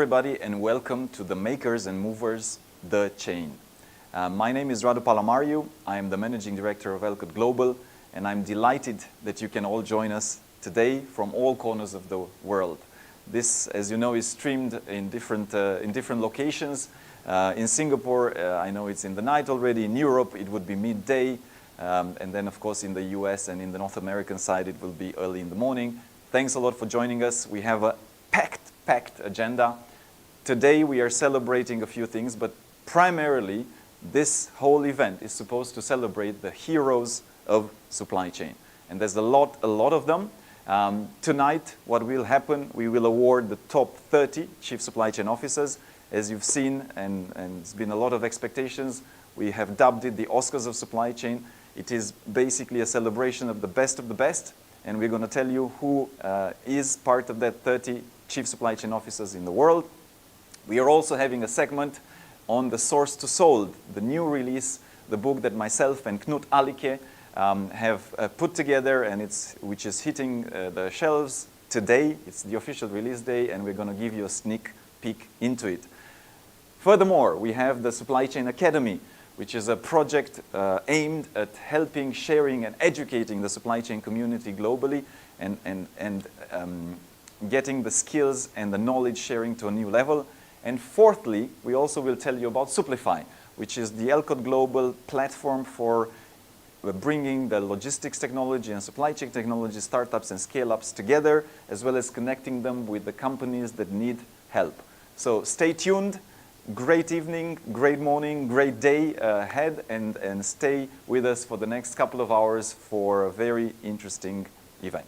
everybody, and welcome to the Makers and Movers, The Chain. My name is Radu Palamariu. I am the Managing Director of Elkot Global, and I'm delighted that you can all join us today from all corners of the world. This, as you know, is streamed in different locations. In Singapore, I know it's in the night already. In Europe, it would be midday. And then, of course, in the US and in the North American side, it will be early in the morning. Thanks a lot for joining us. We have a packed agenda. Today, we are celebrating a few things, but primarily, this whole event is supposed to celebrate the heroes of supply chain. And there's a lot of them. Tonight, what will happen, we will award the top 30 Chief Supply Chain Officers. As you've seen, and it's been a lot of expectations, we have dubbed it the Oscars of Supply Chain. It is basically a celebration of the best, and we're going to tell you who is part of that 30 Chief Supply Chain Officers in the world. We are also having a segment on the Source to Sold, the new release, the book that myself and Knut Alike have put together, and which is hitting the shelves today. It's the official release day, and we're going to give you a sneak peek into it. Furthermore, we have the Supply Chain Academy, which is a project aimed at helping, sharing, and educating the supply chain community globally, and getting the skills and the knowledge sharing to a new level. And fourthly, we also will tell you about Supplify, which is the Elkot Global platform for bringing the logistics technology and supply chain technology startups and scale-ups together, as well as connecting them with the companies that need help. So stay tuned. Great evening, great morning, great day ahead, and stay with us for the next couple of hours for a very interesting event.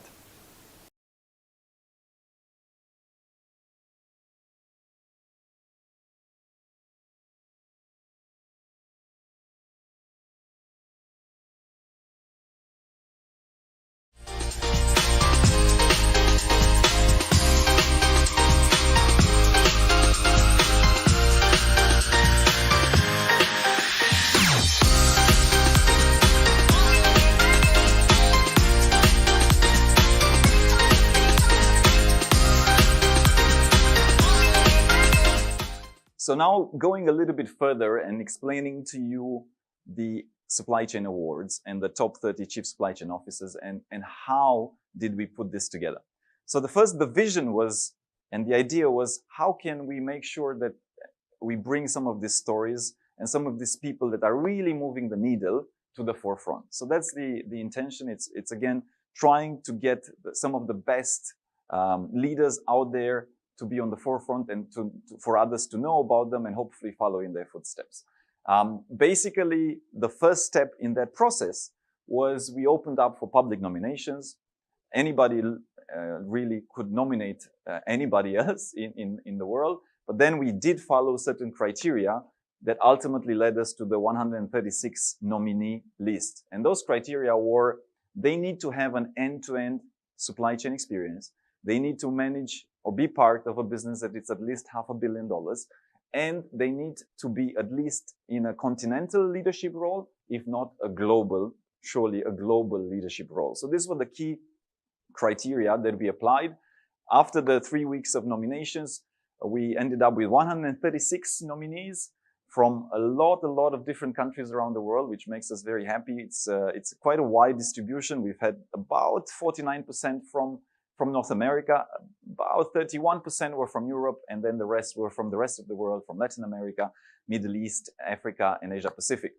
So now going a little bit further and explaining to you the Supply Chain Awards and the top 30 Chief Supply Chain Officers and how did we put this together. So the vision was, and the idea was, how can we make sure that we bring some of these stories and some of these people that are really moving the needle to the forefront. So that's the intention. It's again, trying to get some of the best leaders out there to be on the forefront and for others to know about them and hopefully follow in their footsteps. Basically, the first step in that process was we opened up for public nominations. Anybody really could nominate anybody else in the world, but then we did follow certain criteria that ultimately led us to the 136 nominee list. And those criteria were, they need to have an end-to-end supply chain experience. They need to manage or be part of a business that is at least $500 million. And they need to be at least in a continental leadership role, if not surely a global leadership role. So these were the key criteria that we applied. After the 3 weeks of nominations, we ended up with 136 nominees from a lot of different countries around the world, which makes us very happy. It's quite a wide distribution. We've had about 49% from North America, about 31% were from Europe, and then the rest were from the rest of the world, from Latin America, Middle East, Africa, and Asia Pacific.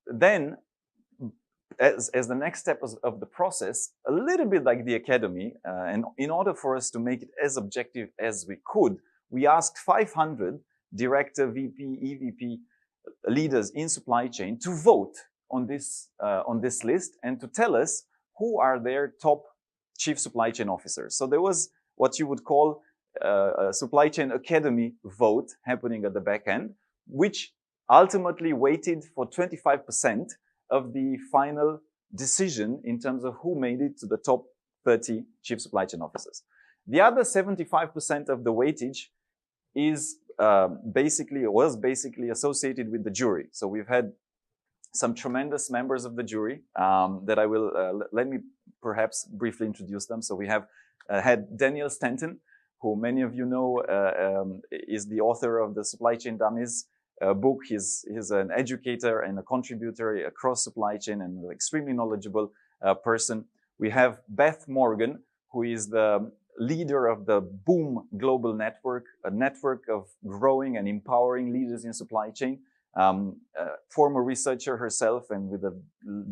Then, as the next step of the process, a little bit like the academy, and in order for us to make it as objective as we could, we asked 500 director, VP, EVP leaders in supply chain to vote on this list and to tell us who are their top Chief Supply Chain Officers. So there was what you would call a Supply Chain Academy vote happening at the back end, which ultimately weighted for 25% of the final decision in terms of who made it to the top 30 Chief Supply Chain Officers. The other 75% of the weightage was basically associated with the jury. So we've had some tremendous members of the jury that I will, let me perhaps briefly introduce them. So we have had Daniel Stanton, who many of you know is the author of the Supply Chain Dummies book. He's an educator and a contributor across supply chain and an extremely knowledgeable person. We have Beth Morgan, who is the leader of the Boom Global Network, a network of growing and empowering leaders in supply chain. Former researcher herself and with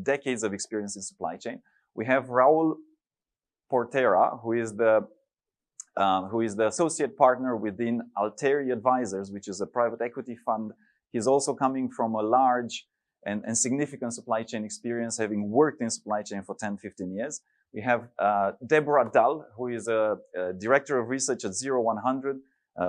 decades of experience in supply chain. We have Raul Portera, who is the associate partner within Alteri Advisors, which is a private equity fund. He's also coming from a large and significant supply chain experience, having worked in supply chain for 10, 15 years. We have Deborah Dahl, who is a director of research at 0100,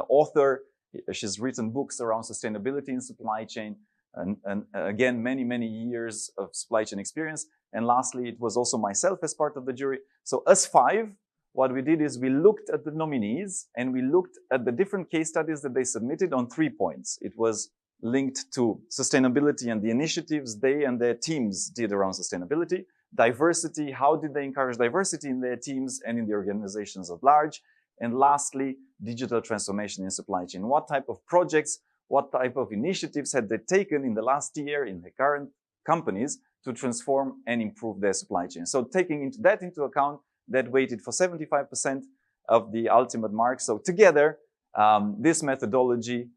author. She's written books around sustainability in supply chain, and again, many, many years of supply chain experience. And lastly, it was also myself as part of the jury. So us five, what we did is we looked at the nominees and we looked at the different case studies that they submitted on 3 points. It was linked to sustainability and the initiatives they and their teams did around sustainability. Diversity, how did they encourage diversity in their teams and in the organizations at large? And lastly, digital transformation in supply chain. What type of projects, what type of initiatives had they taken in the last year in the current companies to transform and improve their supply chain? So taking that into account, that weighted for 75% of the ultimate mark. So together, this methodology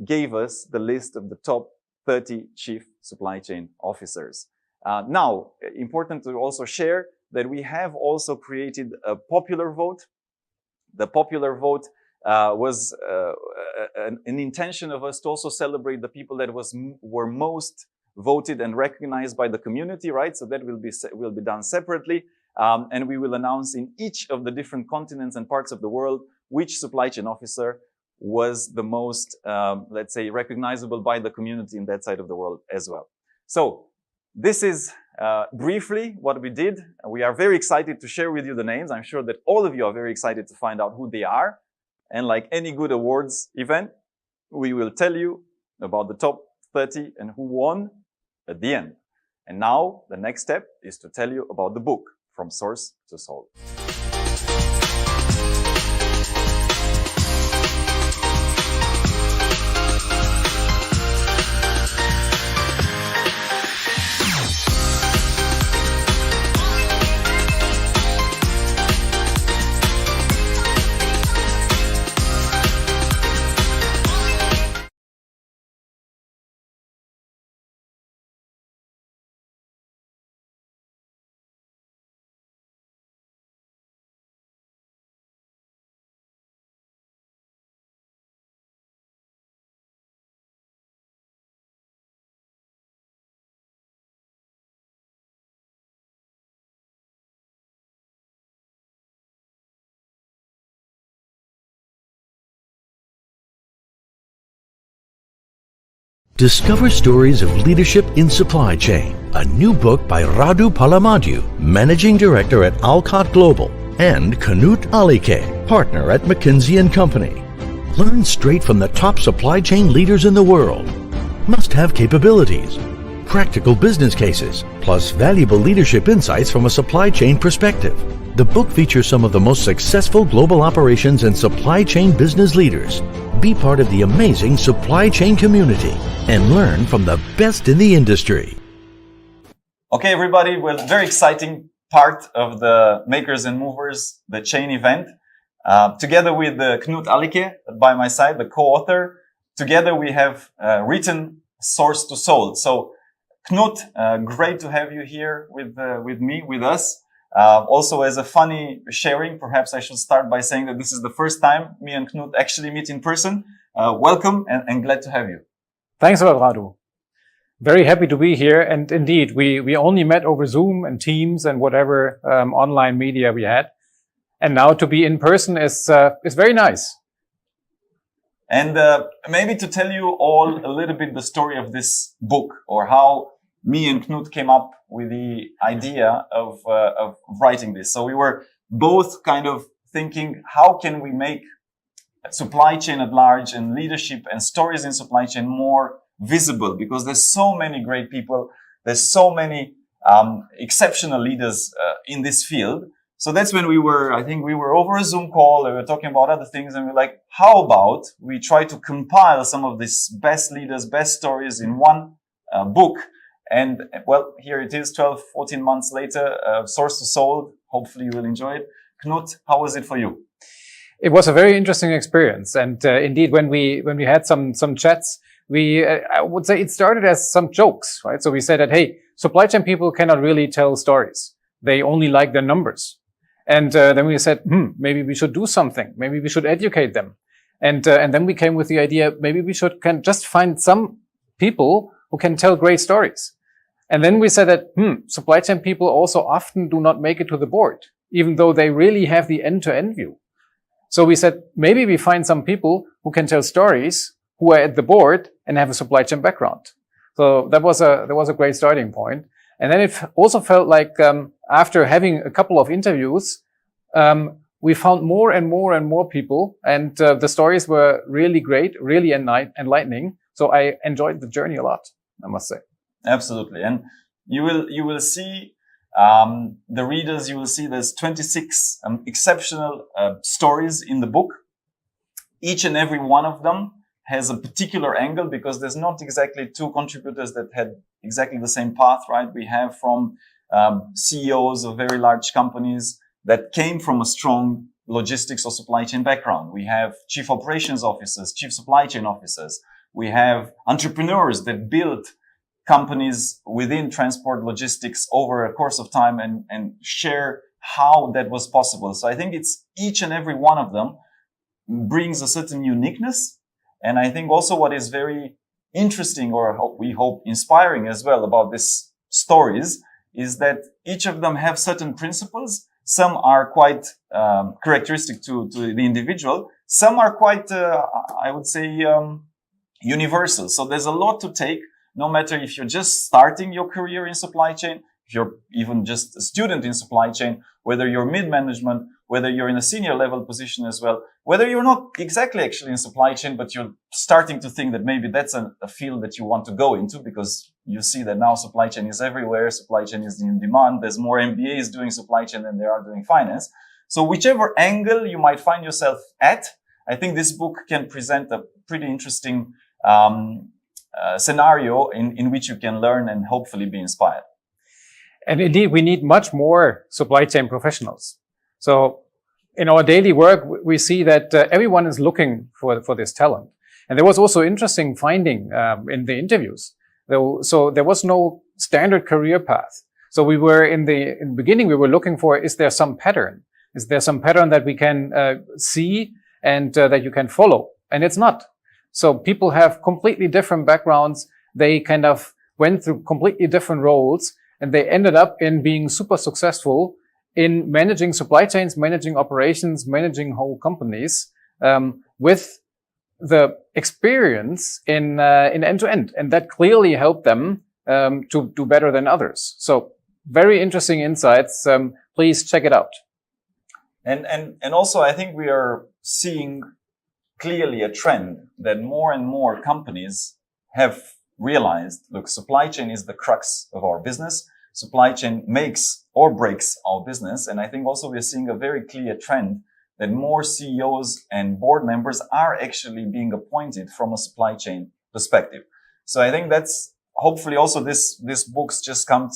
gave us the list of the top 30 chief supply chain officers. Now, important to also share that we have also created a popular vote. The popular vote was an intention of us to also celebrate the people that were most voted and recognized by the community, right? So that will be done separately. And we will announce in each of the different continents and parts of the world which supply chain officer was the most, let's say, recognizable by the community in that side of the world as well. So this is briefly what we did. We are very excited to share with you the names. I'm sure that all of you are very excited to find out who they are. And like any good awards event, we will tell you about the top 30 and who won at the end. And now the next step is to tell you about the book, From Source to Soul. Discover stories of leadership in supply chain, a new book by Radu Palamadiu, Managing Director at Alcott Global, and Knut Alike, Partner at McKinsey & Company. Learn straight from the top supply chain leaders in the world. Must-have capabilities, practical business cases, plus valuable leadership insights from a supply chain perspective. The book features some of the most successful global operations and supply chain business leaders. Be part of the amazing supply chain community and learn from the best in the industry. Okay, everybody, well, very exciting part of the Makers and Movers, the chain event. Together with Knut Alike by my side, the co-author, together we have written Source to Soul. So Knut, great to have you here with me, with us. Also, as a funny sharing, perhaps I should start by saying that this is the first time me and Knut actually meet in person. Welcome and glad to have you. Thanks a lot, Radu. Very happy to be here. And indeed, we only met over Zoom and Teams and whatever online media we had. And now to be in person is very nice. And maybe to tell you all a little bit the story of this book, or how me and Knut came up with the idea of writing this. So we were both kind of thinking, how can we make supply chain at large and leadership and stories in supply chain more visible? Because there's so many great people, there's so many exceptional leaders in this field. So that's when I think we were over a Zoom call, and we were talking about other things, and we're like, how about we try to compile some of these best leaders, best stories in one book? And well, here it is, 12, 14 months later, Source to Sold. Hopefully you will enjoy it. Knut, how was it for you? It was a very interesting experience. And indeed, when we had some chats, I would say it started as some jokes, right? So we said that, hey, supply chain people cannot really tell stories. They only like their numbers. And then we said, maybe we should do something. Maybe we should educate them. And then we came with the idea, maybe we can just find some people who can tell great stories. And then we said that, supply chain people also often do not make it to the board, even though they really have the end-to-end view. So we said, maybe we find some people who can tell stories who are at the board and have a supply chain background. So that was a great starting point. And then it also felt like, after having a couple of interviews, we found more and more people, and the stories were really great, really enlightening. So I enjoyed the journey a lot, I must say. Absolutely. And you will see, the readers, you will see there's 26 exceptional stories in the book. Each and every one of them has a particular angle, because there's not exactly two contributors that had exactly the same path, right? We have from CEOs of very large companies that came from a strong logistics or supply chain background. We have chief operations officers, chief supply chain officers. We have entrepreneurs that built companies within transport logistics over a course of time and share how that was possible. So I think it's each and every one of them brings a certain uniqueness. And I think also what is very interesting, or we hope inspiring as well, about these stories is that each of them have certain principles. Some are quite characteristic to the individual. Some are quite, I would say, universal. So there's a lot to take, no matter if you're just starting your career in supply chain, if you're even just a student in supply chain, whether you're mid-management, whether you're in a senior level position as well, whether you're not exactly actually in supply chain, but you're starting to think that maybe that's a field that you want to go into, because you see that now supply chain is everywhere. Supply chain is in demand. There's more MBAs doing supply chain than there are doing finance. So whichever angle you might find yourself at, I think this book can present a pretty interesting scenario in which you can learn and hopefully be inspired. And indeed, we need much more supply chain professionals. So in our daily work, we see that everyone is looking for this talent. And there was also interesting finding in the interviews. So there was no standard career path. So we were in the beginning, we were looking for, is there some pattern? Is there some pattern that we can see and that you can follow? And it's not. So people have completely different backgrounds. They kind of went through completely different roles, and they ended up in being super successful in managing supply chains, managing operations, managing whole companies, with the experience in end-to-end. And that clearly helped them to do better than others. So very interesting insights. Please check it out. And also, I think we are seeing clearly a trend that more and more companies have realized, look, supply chain is the crux of our business. Supply chain makes or breaks our business. And I think also we're seeing a very clear trend that more CEOs and board members are actually being appointed from a supply chain perspective. So I think that's hopefully also this books just come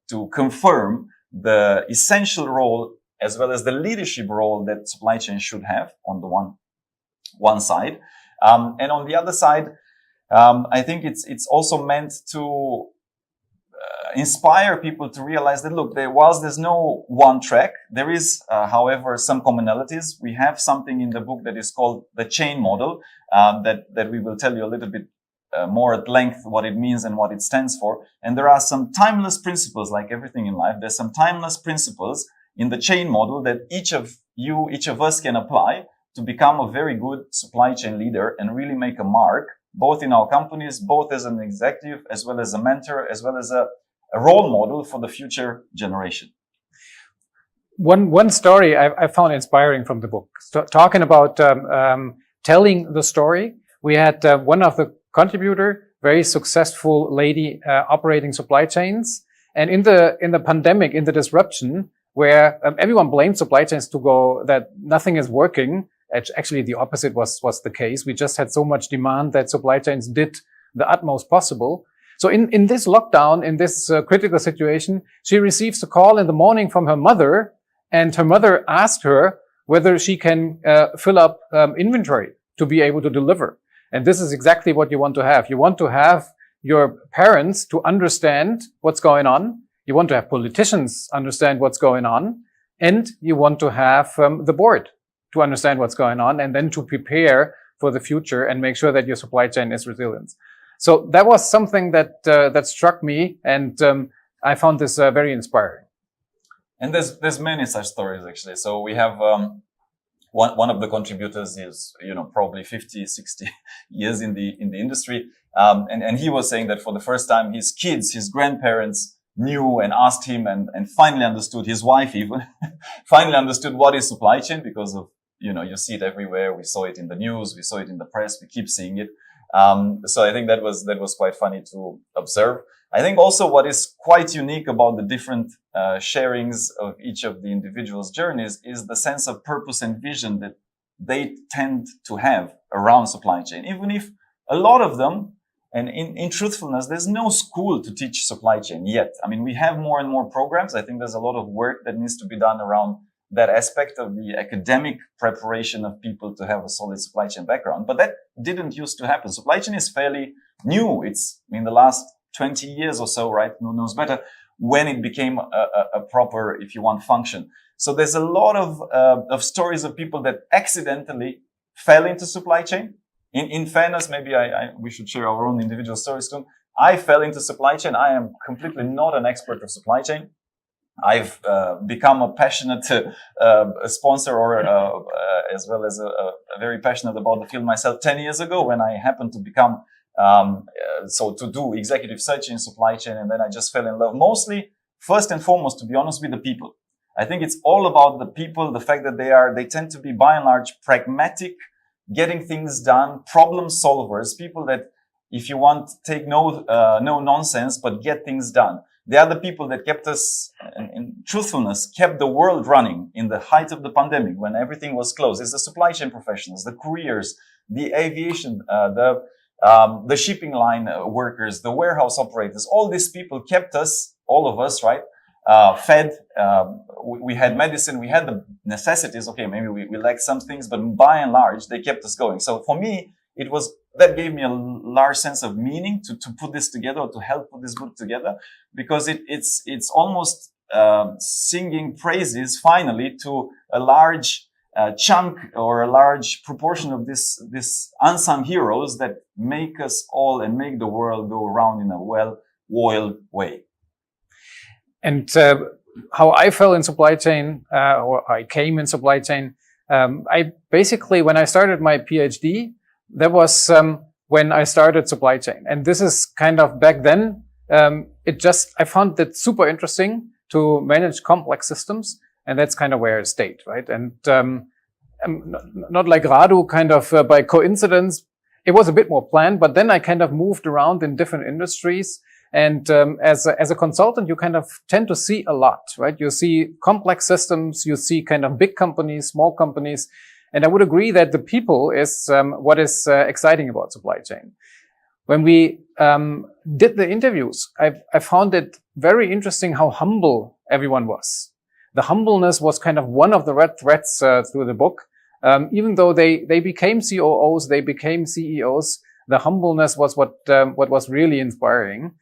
to confirm the essential role as well as the leadership role that supply chain should have on the one side. And on the other side, I think it's also meant to inspire people to realize that, look, whilst there's no one track, there is, however, some commonalities. We have something in the book that is called the chain model, that we will tell you a little bit more at length what it means and what it stands for. And there are some timeless principles, like everything in life. There's some timeless principles in the chain model that each of us can apply to become a very good supply chain leader and really make a mark, both in our companies, both as an executive, as well as a mentor, as well as a role model for the future generation. One story I found inspiring from the book, talking about telling the story. We had one of the contributor, very successful lady operating supply chains, and in the pandemic, in the disruption, where everyone blamed supply chains to go that nothing is working. Actually, the opposite was the case. We just had so much demand that supply chains did the utmost possible. So in this lockdown, in this critical situation, she receives a call in the morning from her mother, and her mother asked her whether she can fill up inventory to be able to deliver. And this is exactly what you want to have. You want to have your parents to understand what's going on. You want to have politicians understand what's going on. And you want to have the board to understand what's going on, and then to prepare for the future and make sure that your supply chain is resilient. So that was something that that struck me, and I found this very inspiring. And there's many such stories actually. So we have one of the contributors is probably 50, 60 years in the industry, and he was saying that for the first time his kids, his grandparents knew and asked him and finally understood, his wife even finally understood what is supply chain, because of you see it everywhere. We saw it in the news, we saw it in the press, we keep seeing it. So I think that was quite funny to observe. I think also what is quite unique about the different sharings of each of the individuals' journeys is the sense of purpose and vision that they tend to have around supply chain. Even if a lot of them, and in truthfulness, there's no school to teach supply chain yet. I mean, we have more and more programs. I think there's a lot of work that needs to be done around that aspect of the academic preparation of people to have a solid supply chain background. But that didn't used to happen. Supply chain is fairly new. It's in the last 20 years or so, right? Who knows better, when it became a proper, if you want, function. So there's a lot of stories of people that accidentally fell into supply chain. In fairness, maybe we should share our own individual stories too. I fell into supply chain. I am completely not an expert of supply chain. I've become a passionate sponsor, or as well as very passionate about the field myself 10 years ago, when I happened to become to do executive search in supply chain, and then I just fell in love. Mostly, first and foremost, to be honest, with the people. I think it's all about the people, the fact that they tend to be by and large pragmatic, getting things done, problem solvers, people that, if you want, take no nonsense, but get things done. They are the people that kept us, in truthfulness, kept the world running in the height of the pandemic when everything was closed. It's the supply chain professionals, the couriers, the aviation, the shipping line workers, the warehouse operators. All these people kept us, all of us, right, fed. We had medicine, we had the necessities. Okay, maybe we lacked some things, but by and large, they kept us going. So for me, that gave me a large sense of meaning to put this together, or to help put this book together, because it's almost singing praises finally to a large chunk or a large proportion of this unsung heroes that make us all and make the world go around in a well-oiled way. And how I fell in supply chain, or I came in supply chain, I basically, when I started my PhD, that was when I started supply chain. And this is kind of back then, I found it super interesting to manage complex systems. And that's kind of where I stayed, right? And not like Radu, kind of by coincidence. It was a bit more planned, but then I kind of moved around in different industries. And as a consultant, you kind of tend to see a lot, right? You see complex systems, you see kind of big companies, small companies. And I would agree that the people is what is exciting about supply chain. When we did the interviews, I found it very interesting how humble everyone was. The humbleness was kind of one of the red threads through the book. Even though they became COOs, they became CEOs, the humbleness was what was really inspiring.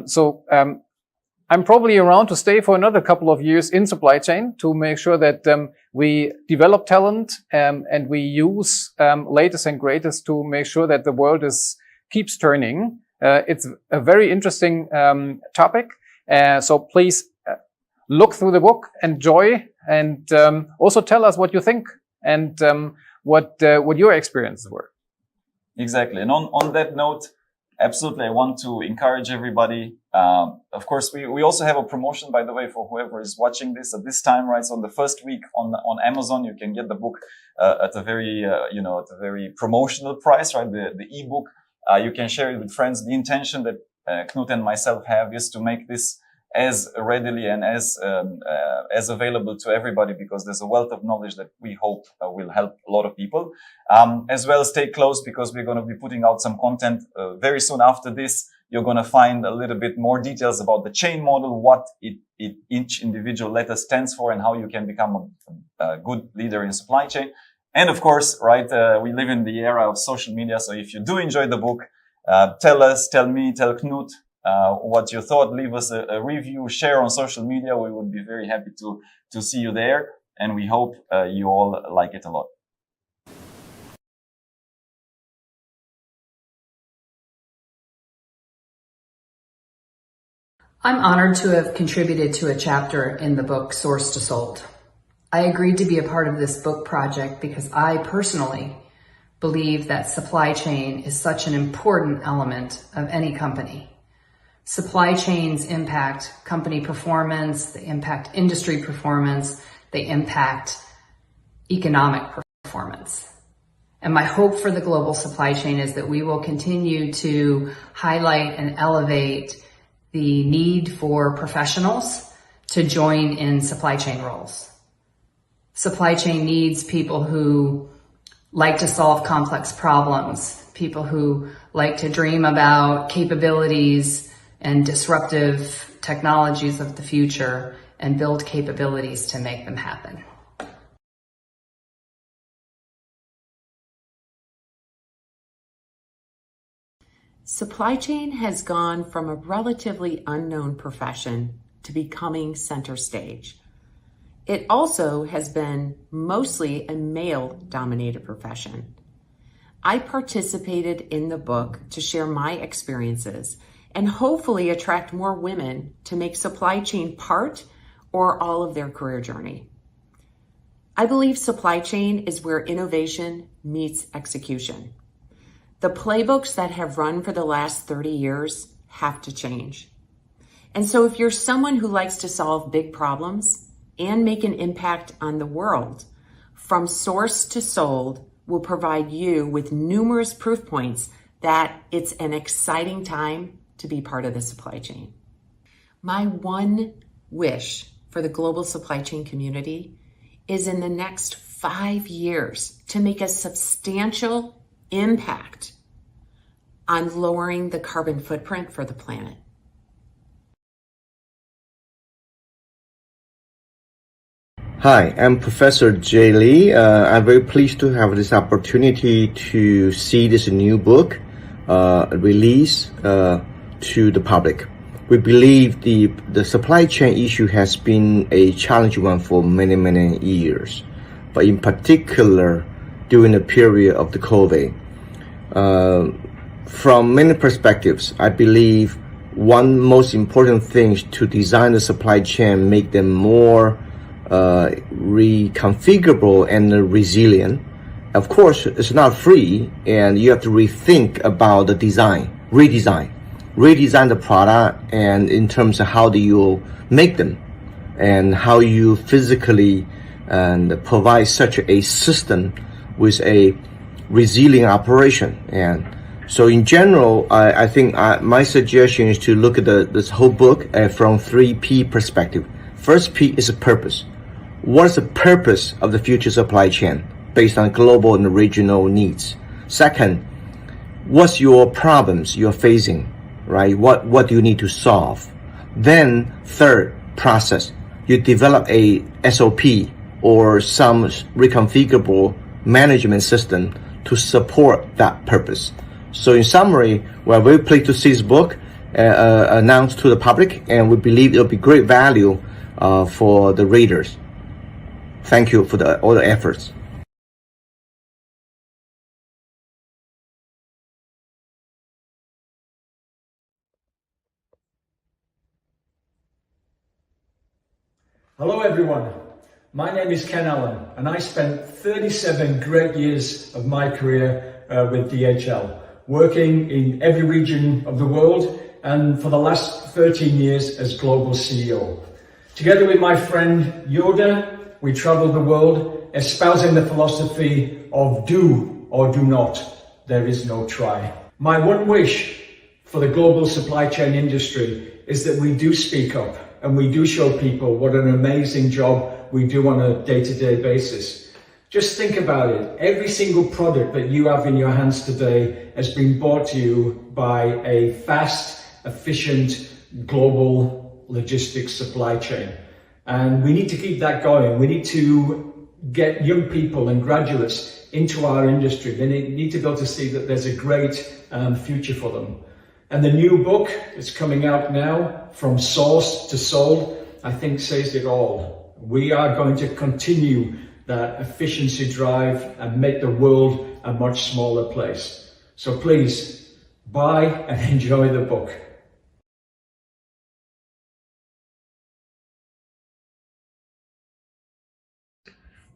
So I'm probably around to stay for another couple of years in supply chain to make sure that we develop talent and we use latest and greatest to make sure that the world keeps turning. It's a very interesting topic. So please look through the book, enjoy, and also tell us what you think and what your experiences were. Exactly. And on that note, absolutely, I want to encourage everybody. Of course, we also have a promotion, by the way, for whoever is watching this at this time, right? So on the first week on Amazon, you can get the book at a very, at a very promotional price, right? The ebook. You can share it with friends. The intention that Knut and myself have is to make this as readily and as available to everybody, because there's a wealth of knowledge that we hope will help a lot of people. As well, stay close, because we're going to be putting out some content very soon after this. You're going to find a little bit more details about the chain model, what each individual letter stands for, and how you can become a good leader in supply chain. And of course, right, we live in the era of social media. So if you do enjoy the book, tell us, tell me, tell Knut what you thought. Leave us a review, share on social media. We would be very happy to see you there. And we hope you all like it a lot. I'm honored to have contributed to a chapter in the book Source to Sold. I agreed to be a part of this book project because I personally believe that supply chain is such an important element of any company. Supply chains impact company performance, they impact industry performance, they impact economic performance. And my hope for the global supply chain is that we will continue to highlight and elevate the need for professionals to join in supply chain roles. Supply chain needs people who like to solve complex problems, people who like to dream about capabilities and disruptive technologies of the future and build capabilities to make them happen. Supply chain has gone from a relatively unknown profession to becoming center stage. It also has been mostly a male-dominated profession. I participated in the book to share my experiences and hopefully attract more women to make supply chain part or all of their career journey. I believe supply chain is where innovation meets execution. The playbooks that have run for the last 30 years have to change. And so if you're someone who likes to solve big problems and make an impact on the world, From Source to Sold will provide you with numerous proof points that it's an exciting time to be part of the supply chain. My one wish for the global supply chain community is in the next 5 years to make a substantial impact on lowering the carbon footprint for the planet. Hi, I'm Professor Jay Lee. I'm very pleased to have this opportunity to see this new book released to the public. We believe the supply chain issue has been a challenging one for many years, but in particular during the period of the COVID. From many perspectives, I believe one most important thing is to design the supply chain, make them more reconfigurable and resilient. Of course, it's not free, and you have to rethink about the redesign the product, and in terms of how do you make them and how you physically and provide such a system with a resilient operation. And so in general, I think my suggestion is to look at this whole book from 3 P perspective. First P is a purpose. What is the purpose of the future supply chain based on global and regional needs? Second, what's your problems you're facing, right? What do you need to solve? Then third, process. You develop a SOP or some reconfigurable management system to support that purpose. So in summary, we're very pleased to see this book announced to the public, and we believe it'll be great value for the readers. Thank you for all the efforts. Hello everyone, my name is Ken Allen, and I spent 37 great years of my career with DHL, working in every region of the world, and for the last 13 years as global CEO. Together with my friend Yoda, we traveled the world espousing the philosophy of do or do not, there is no try. My one wish for the global supply chain industry is that we do speak up and we do show people what an amazing job we do on a day-to-day basis. Just think about it. Every single product that you have in your hands today has been brought to you by a fast, efficient, global logistics supply chain. And we need to keep that going. We need to get young people and graduates into our industry. They need to be able to see that there's a great future for them. And the new book that's coming out now, From Source to Sold, I think says it all. We are going to continue that efficiency drive and make the world a much smaller place. So please, buy and enjoy the book.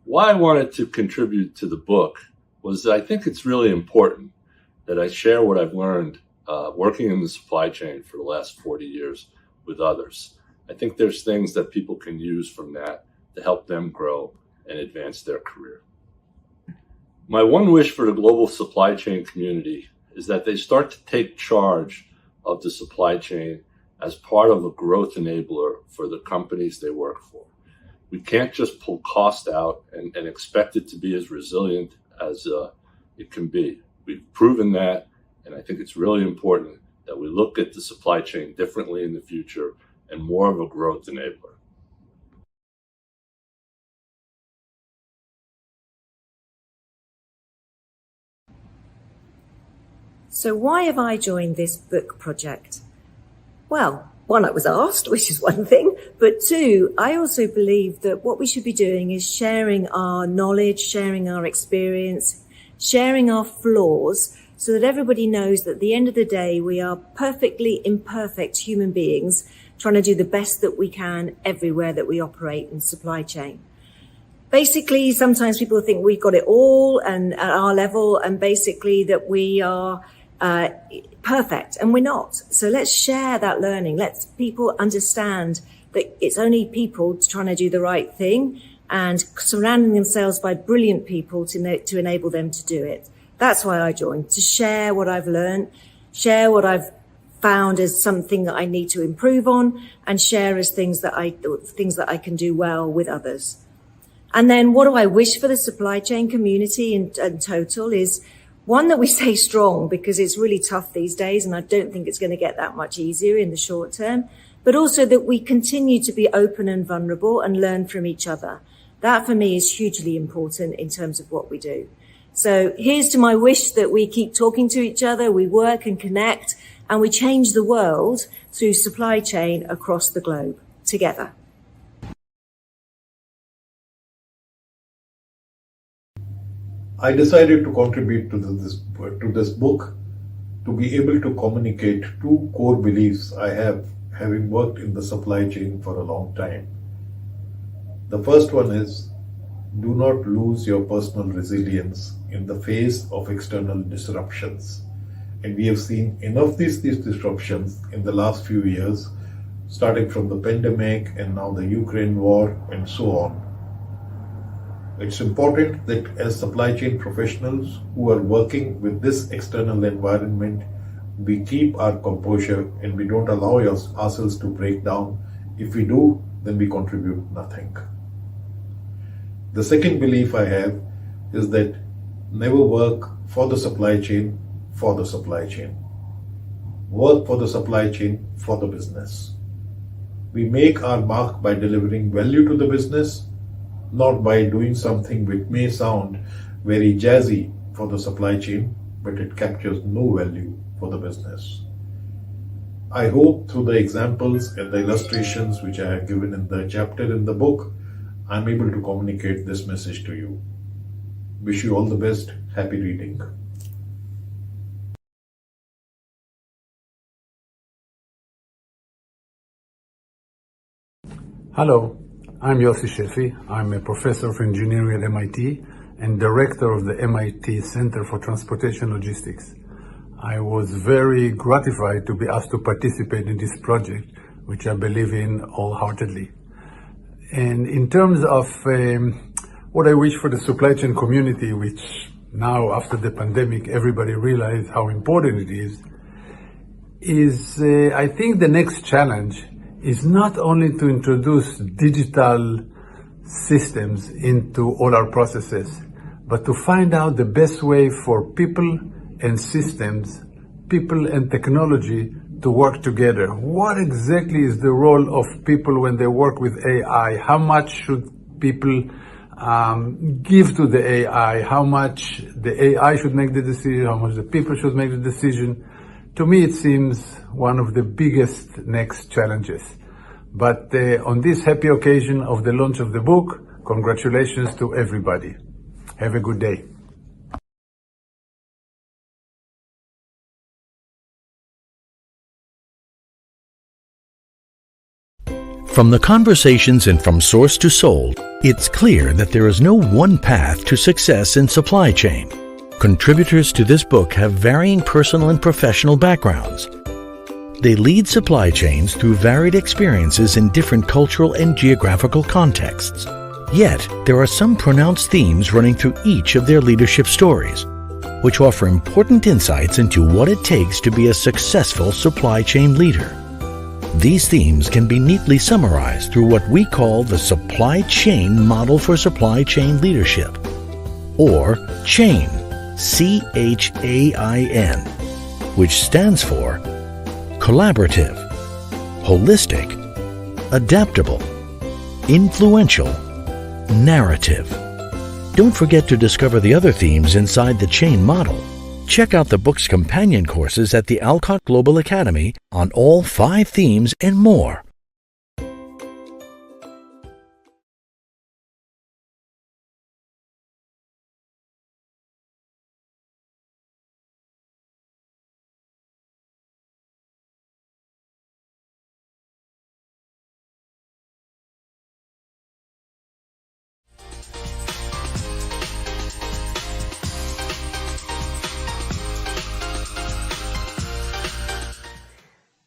Why I wanted to contribute to the book was that I think it's really important that I share what I've learned working in the supply chain for the last 40 years with others. I think there's things that people can use from that to help them grow and advance their career. My one wish for the global supply chain community is that they start to take charge of the supply chain as part of a growth enabler for the companies they work for. We can't just pull cost out and expect it to be as resilient as it can be. We've proven that, and I think it's really important that we look at the supply chain differently in the future and more of a growth enabler. So why have I joined this book project? Well, one, I was asked, which is one thing, but two, I also believe that what we should be doing is sharing our knowledge, sharing our experience, sharing our flaws, so that everybody knows that at the end of the day, we are perfectly imperfect human beings trying to do the best that we can everywhere that we operate in supply chain. Basically, sometimes people think we've got it all and at our level, and basically that we are perfect, and we're not. So let's share that learning. Let people understand that it's only people trying to do the right thing and surrounding themselves by brilliant people to enable them to do it. That's why I joined, to share what I've learned, share what I've found as something that I need to improve on, and share as things that I can do well with others. And then what do I wish for the supply chain community in total is, one, that we stay strong, because it's really tough these days, and I don't think it's going to get that much easier in the short term, but also that we continue to be open and vulnerable and learn from each other. That for me is hugely important in terms of what we do. So here's to my wish that we keep talking to each other, we work and connect, and we change the world through supply chain across the globe together. I decided to contribute to this book to be able to communicate two core beliefs I have, having worked in the supply chain for a long time. The first one is, do not lose your personal resilience in the face of external disruptions. And we have seen enough of these disruptions in the last few years, starting from the pandemic and now the Ukraine war and so on. It's important that as supply chain professionals who are working with this external environment, we keep our composure and we don't allow ourselves to break down. If we do, then we contribute nothing. The second belief I have is that never work for the supply chain for the supply chain. Work for the supply chain for the business. We make our mark by delivering value to the business, not by doing something which may sound very jazzy for the supply chain, but it captures no value for the business. I hope through the examples and the illustrations which I have given in the chapter in the book, I'm able to communicate this message to you. Wish you all the best. Happy reading. Hello, I'm Yossi Shefi. I'm a professor of engineering at MIT and director of the MIT Center for Transportation Logistics. I was very gratified to be asked to participate in this project, which I believe in wholeheartedly. And in terms of what I wish for the supply chain community, which now after the pandemic everybody realized how important it is, I think the next challenge is not only to introduce digital systems into all our processes, but to find out the best way for people and systems, people and technology to work together. What exactly is the role of people when they work with AI? How much should people give to the AI? How much the AI should make the decision? How much the people should make the decision? To me, it seems one of the biggest next challenges. But on this happy occasion of the launch of the book, congratulations to everybody. Have a good day. From the conversations and from source to sold, it's clear that there is no one path to success in supply chain. Contributors to this book have varying personal and professional backgrounds. They lead supply chains through varied experiences in different cultural and geographical contexts. Yet, there are some pronounced themes running through each of their leadership stories, which offer important insights into what it takes to be a successful supply chain leader. These themes can be neatly summarized through what we call the supply chain model for supply chain leadership, or CHAIN, C-H-A-I-N, which stands for collaborative, holistic, adaptable, influential, narrative. Don't forget to discover the other themes inside the CHAIN model. Check out the book's companion courses at the Alcott Global Academy on all 5 themes and more.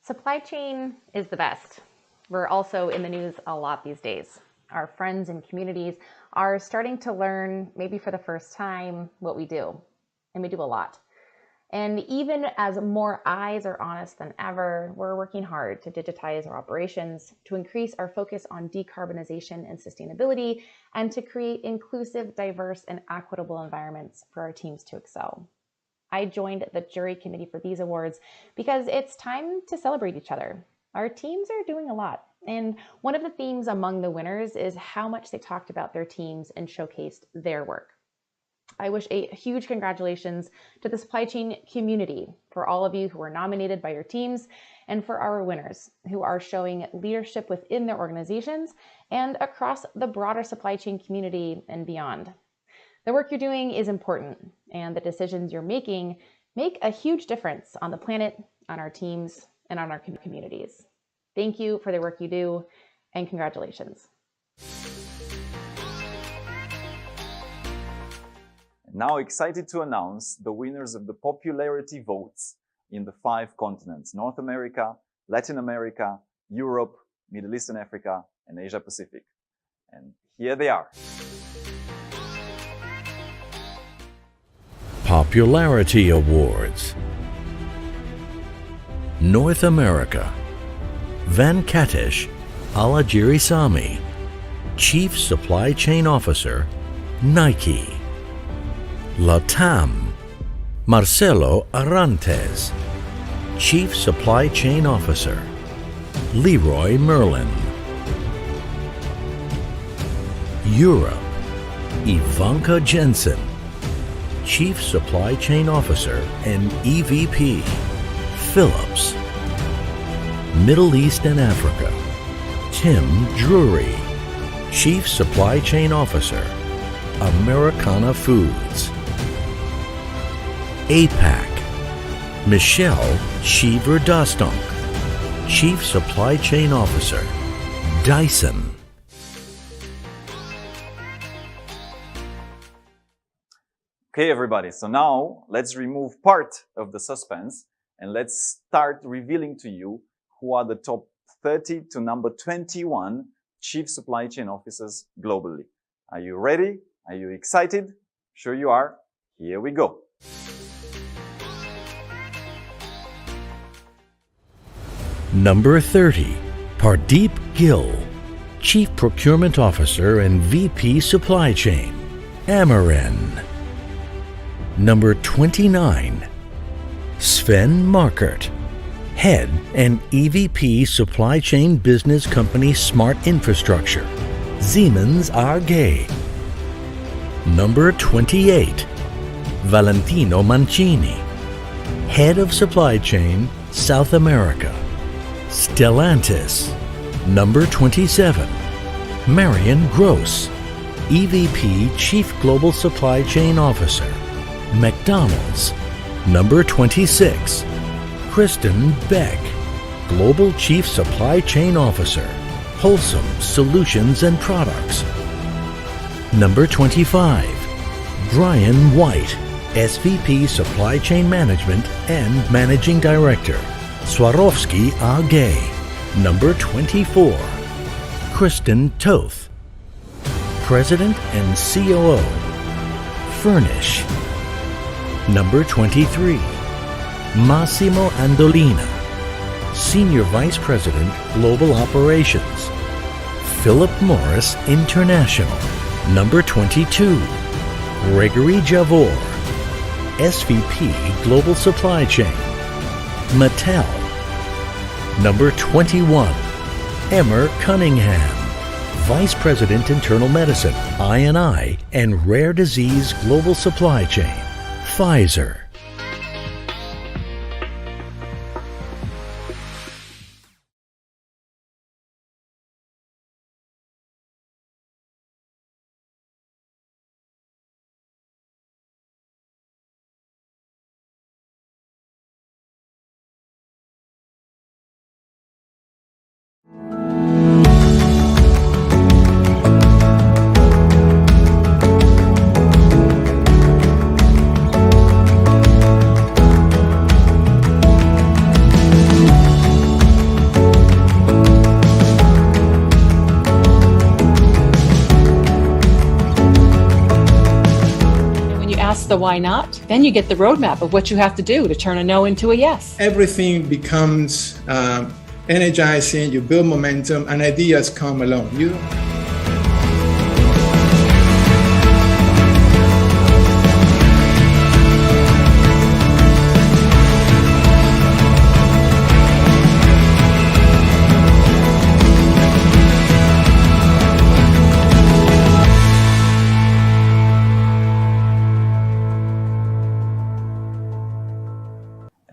Supply chain is the best. We're also in the news a lot these days. Our friends and communities are starting to learn, maybe for the first time, what we do. And we do a lot. And even as more eyes are on us than ever, we're working hard to digitize our operations, to increase our focus on decarbonization and sustainability, and to create inclusive, diverse, and equitable environments for our teams to excel. I joined the jury committee for these awards because it's time to celebrate each other. Our teams are doing a lot. And one of the themes among the winners is how much they talked about their teams and showcased their work. I wish a huge congratulations to the supply chain community for all of you who were nominated by your teams, and for our winners who are showing leadership within their organizations and across the broader supply chain community and beyond. The work you're doing is important, and the decisions you're making make a huge difference on the planet, on our teams, and on our communities. Thank you for the work you do, and congratulations. Now excited to announce the winners of the popularity votes in the 5 continents: North America, Latin America, Europe, Middle East and Africa, and Asia Pacific. And here they are. Popularity Awards. North America, Venkatesh Alagirisamy, Chief Supply Chain Officer, Nike. LATAM, Marcelo Arantes, Chief Supply Chain Officer, Leroy Merlin. Europe, Ivanka Jensen, Chief Supply Chain Officer and EVP, Philips. Middle East and Africa, Tim Drury, Chief Supply Chain Officer, Americana Foods. APAC, Michelle Shiver-Dostunk, Chief Supply Chain Officer, Dyson. Okay, everybody, so now let's remove part of the suspense and let's start revealing to you who are the top 30 to number 21 Chief Supply Chain Officers globally. Are you ready? Are you excited? Sure you are. Here we go. Number 30, Pardeep Gill, Chief Procurement Officer and VP Supply Chain, Ameren. Number 29, Sven Markert, Head and EVP Supply Chain Business Company Smart Infrastructure, Siemens AG. Number 28, Valentino Mancini, Head of Supply Chain, South America, Stellantis. Number 27, Marion Gross, EVP Chief Global Supply Chain Officer, McDonald's. Number 26, Kristen Beck, Global Chief Supply Chain Officer, Wholesome Solutions and Products. Number 25, Brian White, SVP Supply Chain Management and Managing Director, Swarovski AG. Number 24, Kristen Toth, President and COO, Furnish. Number 23, Massimo Andolina, Senior Vice President, Global Operations, Philip Morris International. Number 22, Gregory Javor, SVP Global Supply Chain, Mattel. Number 21, Emmer Cunningham, Vice President Internal Medicine, I&I, and Rare Disease Global Supply Chain, Pfizer. The why not, then you get the roadmap of what you have to do to turn a no into a yes. Everything becomes energizing, you build momentum, and ideas come along.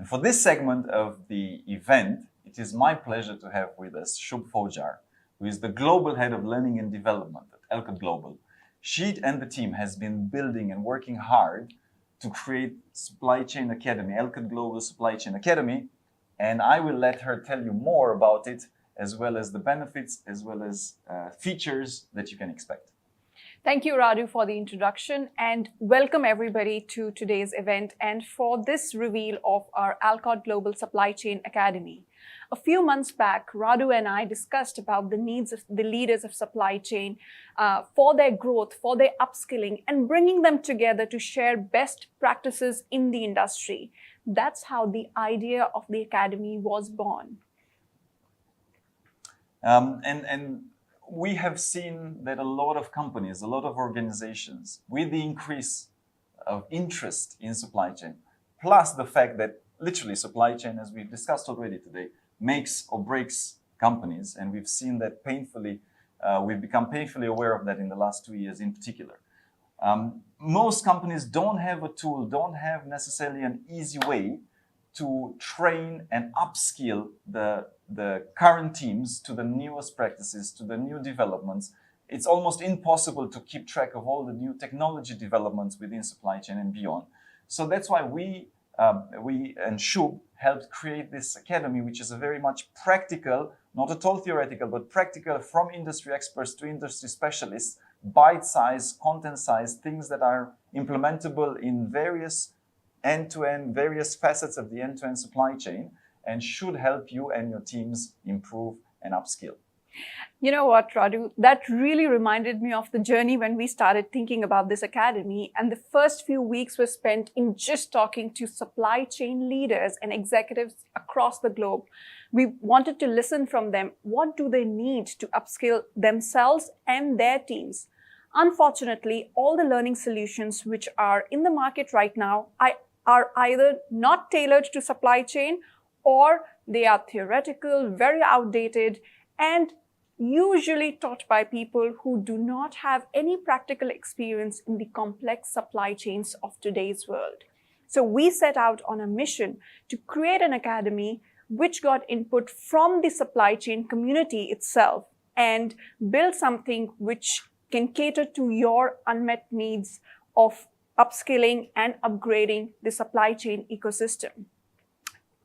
For this segment of the event, it is my pleasure to have with us Shubh Faujar, who is the Global Head of Learning and Development at Elcott Global. She and the team has been building and working hard to create Supply Chain Academy, Elcott Global Supply Chain Academy, and I will let her tell you more about it, as well as the benefits, as well as features that you can expect. Thank you, Radu, for the introduction, and welcome everybody to today's event and for this reveal of our Elcott Global Supply Chain Academy. A few months back, Radu and I discussed about the needs of the leaders of supply chain for their growth, for their upskilling, and bringing them together to share best practices in the industry. That's how the idea of the Academy was born. We have seen that a lot of companies, a lot of organizations, with the increase of interest in supply chain, plus the fact that literally supply chain, as we've discussed already today, makes or breaks companies, and we've seen that painfully, we've become painfully aware of that in the last 2 years in particular. Most companies don't have a tool, don't have necessarily an easy way to train and upskill the current teams to the newest practices, to the new developments. It's almost impossible to keep track of all the new technology developments within supply chain and beyond. So that's why we and Shubh helped create this academy, which is a very much practical, not at all theoretical, but practical, from industry experts to industry specialists, bite-sized, content-sized things that are implementable in various end-to-end, various facets of the end-to-end supply chain, and should help you and your teams improve and upskill. You know what, Radu? That really reminded me of the journey when we started thinking about this academy, and the first few weeks were spent in just talking to supply chain leaders and executives across the globe. We wanted to listen from them. What do they need to upskill themselves and their teams? Unfortunately, all the learning solutions which are in the market right now are either not tailored to supply chain, or they are theoretical, very outdated, and usually taught by people who do not have any practical experience in the complex supply chains of today's world. So we set out on a mission to create an academy which got input from the supply chain community itself and build something which can cater to your unmet needs of upskilling and upgrading the supply chain ecosystem.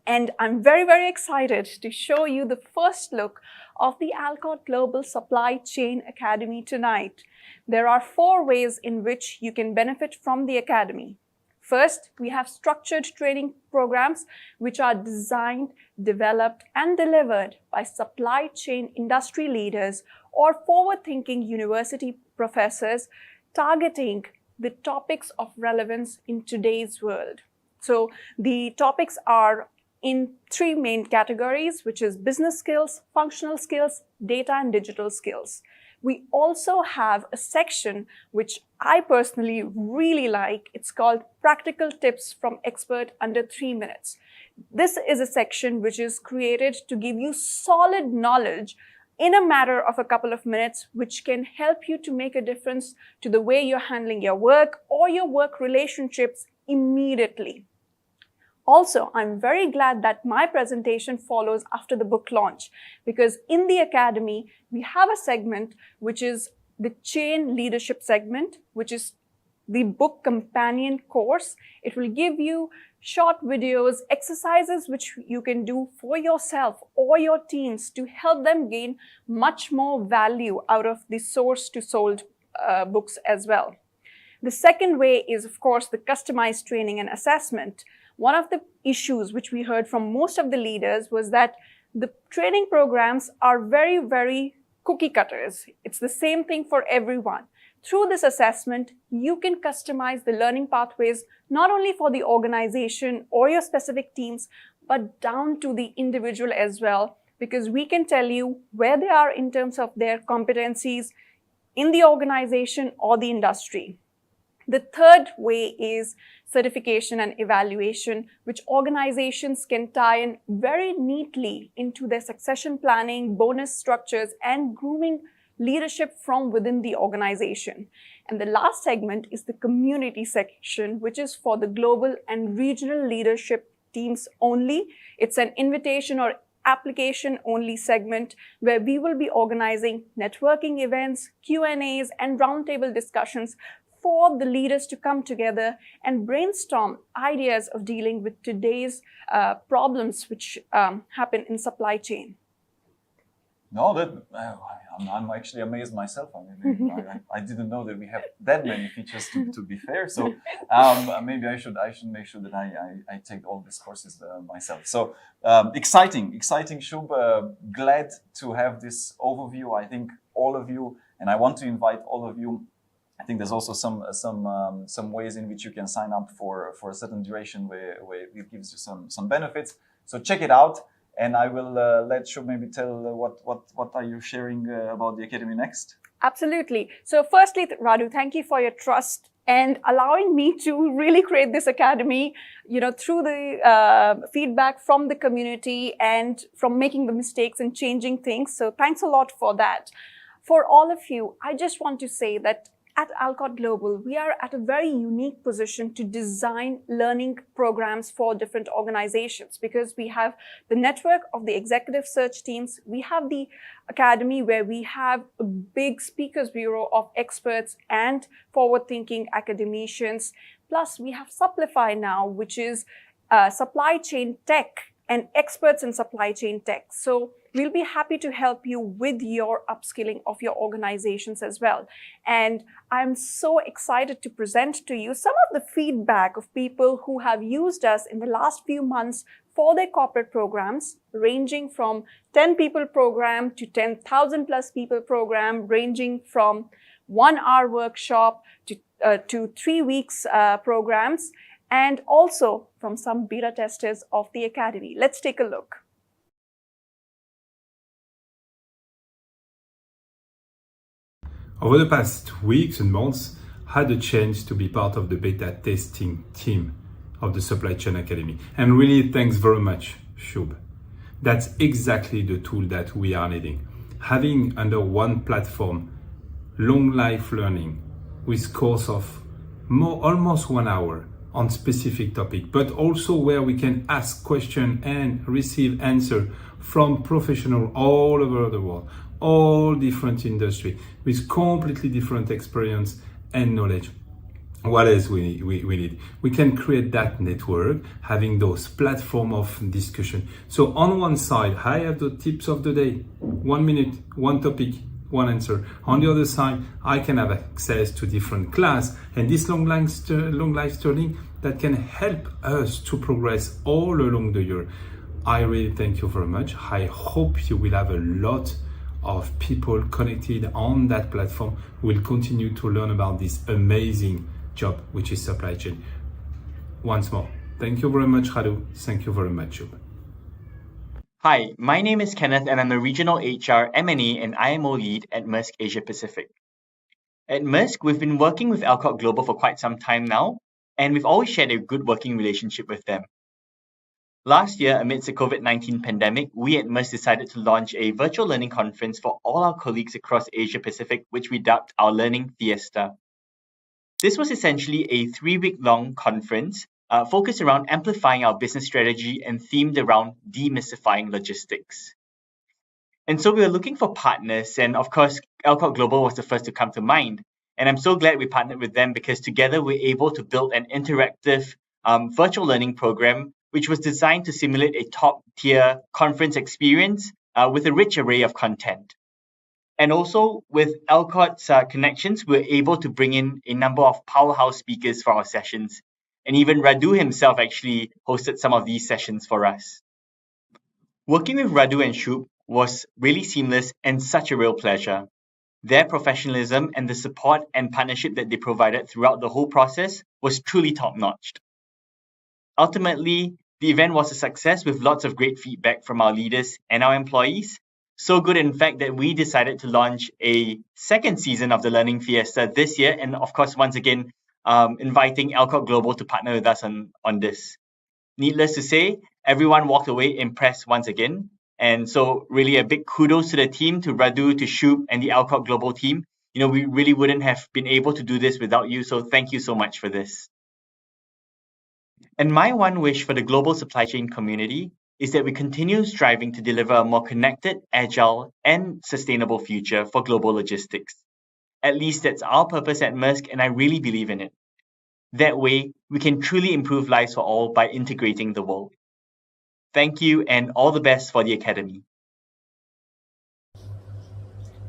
And I'm very, very excited to show you the first look of the Alcott Global Supply Chain Academy tonight. There are 4 ways in which you can benefit from the academy. First, we have structured training programs which are designed, developed, and delivered by supply chain industry leaders or forward-thinking university professors targeting the topics of relevance in today's world. So the topics are in 3 main categories, which is business skills, functional skills, data and digital skills. We also have a section which I personally really like. It's called Practical Tips from Expert Under 3 Minutes. This is a section which is created to give you solid knowledge in a matter of a couple of minutes, which can help you to make a difference to the way you're handling your work or your work relationships immediately. Also, I'm very glad that my presentation follows after the book launch, because in the academy, we have a segment which is the chain leadership segment, which is the book companion course. It will give you short videos, exercises which you can do for yourself or your teams to help them gain much more value out of the source to sold books as well. The second way is, of course, the customized training and assessment. One of the issues which we heard from most of the leaders was that the training programs are very, very cookie cutters. It's the same thing for everyone. Through this assessment, you can customize the learning pathways not only for the organization or your specific teams, but down to the individual as well, because we can tell you where they are in terms of their competencies in the organization or the industry. The third way is certification and evaluation, which organizations can tie in very neatly into their succession planning, bonus structures, and grooming leadership from within the organization. And the last segment is the community section, which is for the global and regional leadership teams only. It's an invitation or application only segment where we will be organizing networking events, Q&As, and roundtable discussions for the leaders to come together and brainstorm ideas of dealing with today's problems which happen in supply chain. No, I'm actually amazed myself. I mean, I didn't know that we have that many features to be fair. So maybe I should make sure that I take all these courses myself. So exciting, Shubh. Glad to have this overview. I think all of you, and I want to invite all of you. I think there's also some ways in which you can sign up for a certain duration where it gives you some benefits. So check it out, and I will let Shubh maybe tell what are you sharing about the Academy next? Absolutely. So firstly, Radu, thank you for your trust and allowing me to really create this academy, through the feedback from the community and from making the mistakes and changing things. So thanks a lot for that. For all of you, I just want to say that at Alcott Global, we are at a very unique position to design learning programs for different organizations, because we have the network of the executive search teams. We have the academy where we have a big speakers bureau of experts and forward-thinking academicians. Plus, we have Supplify now, which is supply chain tech and experts in supply chain tech. So we'll be happy to help you with your upskilling of your organizations as well. And I'm so excited to present to you some of the feedback of people who have used us in the last few months for their corporate programs, ranging from 10 people program to 10,000 plus people program, ranging from 1 hour workshop to 3 weeks programs, and also from some beta testers of the Academy. Let's take a look. Over the past weeks and months, I had the chance to be part of the beta testing team of the Supply Chain Academy. And really, thanks very much, Shub. That's exactly the tool that we are needing. Having under one platform, long life learning with course of almost 1 hour on specific topic, but also where we can ask questions and receive answer from professionals all over the world, all different industry with completely different experience and knowledge. What else we need? We can create that network, having those platform of discussion. So on one side, I have the tips of the day, 1 minute, one topic, one answer. On the other side, I can have access to different class and this long life learning that can help us to progress all along the year. I really thank you very much. I hope you will have a lot of people connected on that platform who will continue to learn about this amazing job, which is supply chain. Once more, thank you very much, Radu. Thank you very much, Shub. Hi, my name is Kenneth and I'm a Regional HR, M&A and IMO lead at Maersk Asia Pacific. At Maersk, we've been working with Alcott Global for quite some time now, and we've always shared a good working relationship with them. Last year, amidst the COVID-19 pandemic, we at Maersk decided to launch a virtual learning conference for all our colleagues across Asia Pacific, which we dubbed our Learning Fiesta. This was essentially a 3-week-long conference focused around amplifying our business strategy and themed around demystifying logistics. And so we were looking for partners, and of course, Alcott Global was the first to come to mind. And I'm so glad we partnered with them because together we're able to build an interactive virtual learning program which was designed to simulate a top-tier conference experience with a rich array of content. And also, with Alcott's connections, we're able to bring in a number of powerhouse speakers for our sessions. And even Radu himself actually hosted some of these sessions for us. Working with Radu and Shub was really seamless and such a real pleasure. Their professionalism and the support and partnership that they provided throughout the whole process was truly top-notch. Ultimately, the event was a success with lots of great feedback from our leaders and our employees. So good, in fact, that we decided to launch a second season of the Learning Fiesta this year. And of course, once again, inviting Alcott Global to partner with us on this. Needless to say, everyone walked away impressed once again. And so really a big kudos to the team, to Radu, to Shub, and the Alcott Global team. You know, we really wouldn't have been able to do this without you. So thank you so much for this. And my one wish for the global supply chain community is that we continue striving to deliver a more connected, agile, and sustainable future for global logistics. At least that's our purpose at Maersk, and I really believe in it. That way, we can truly improve lives for all by integrating the world. Thank you, and all the best for the Academy.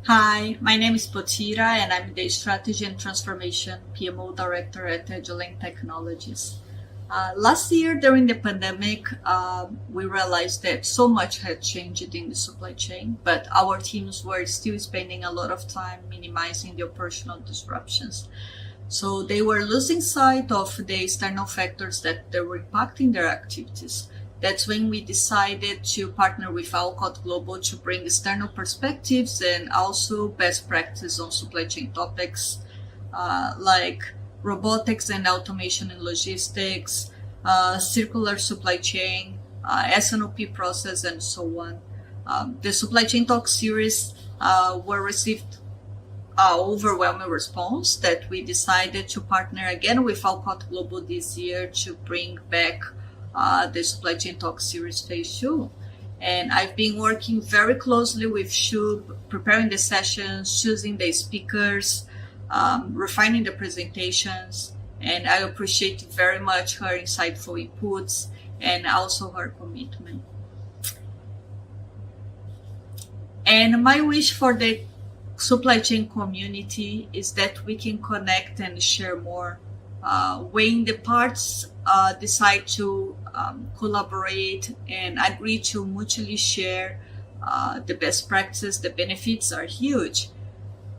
Hi, my name is Potira, and I'm the Strategy and Transformation PMO Director at Agilent Technologies. Last year, during the pandemic, we realized that so much had changed in the supply chain, but our teams were still spending a lot of time minimizing the operational disruptions. So they were losing sight of the external factors that were impacting their activities. That's when we decided to partner with Alcott Global to bring external perspectives and also best practice on supply chain topics like robotics and automation in logistics, circular supply chain, S&OP process, and so on. The Supply Chain Talk series were received overwhelming response that we decided to partner again with Alcott Global this year to bring back the Supply Chain Talk series phase 2. And I've been working very closely with Shub, preparing the sessions, choosing the speakers, refining the presentations, and I appreciate very much her insightful inputs and also her commitment. And my wish for the supply chain community is that we can connect and share more. When the parts decide to collaborate and agree to mutually share the best practices, the benefits are huge.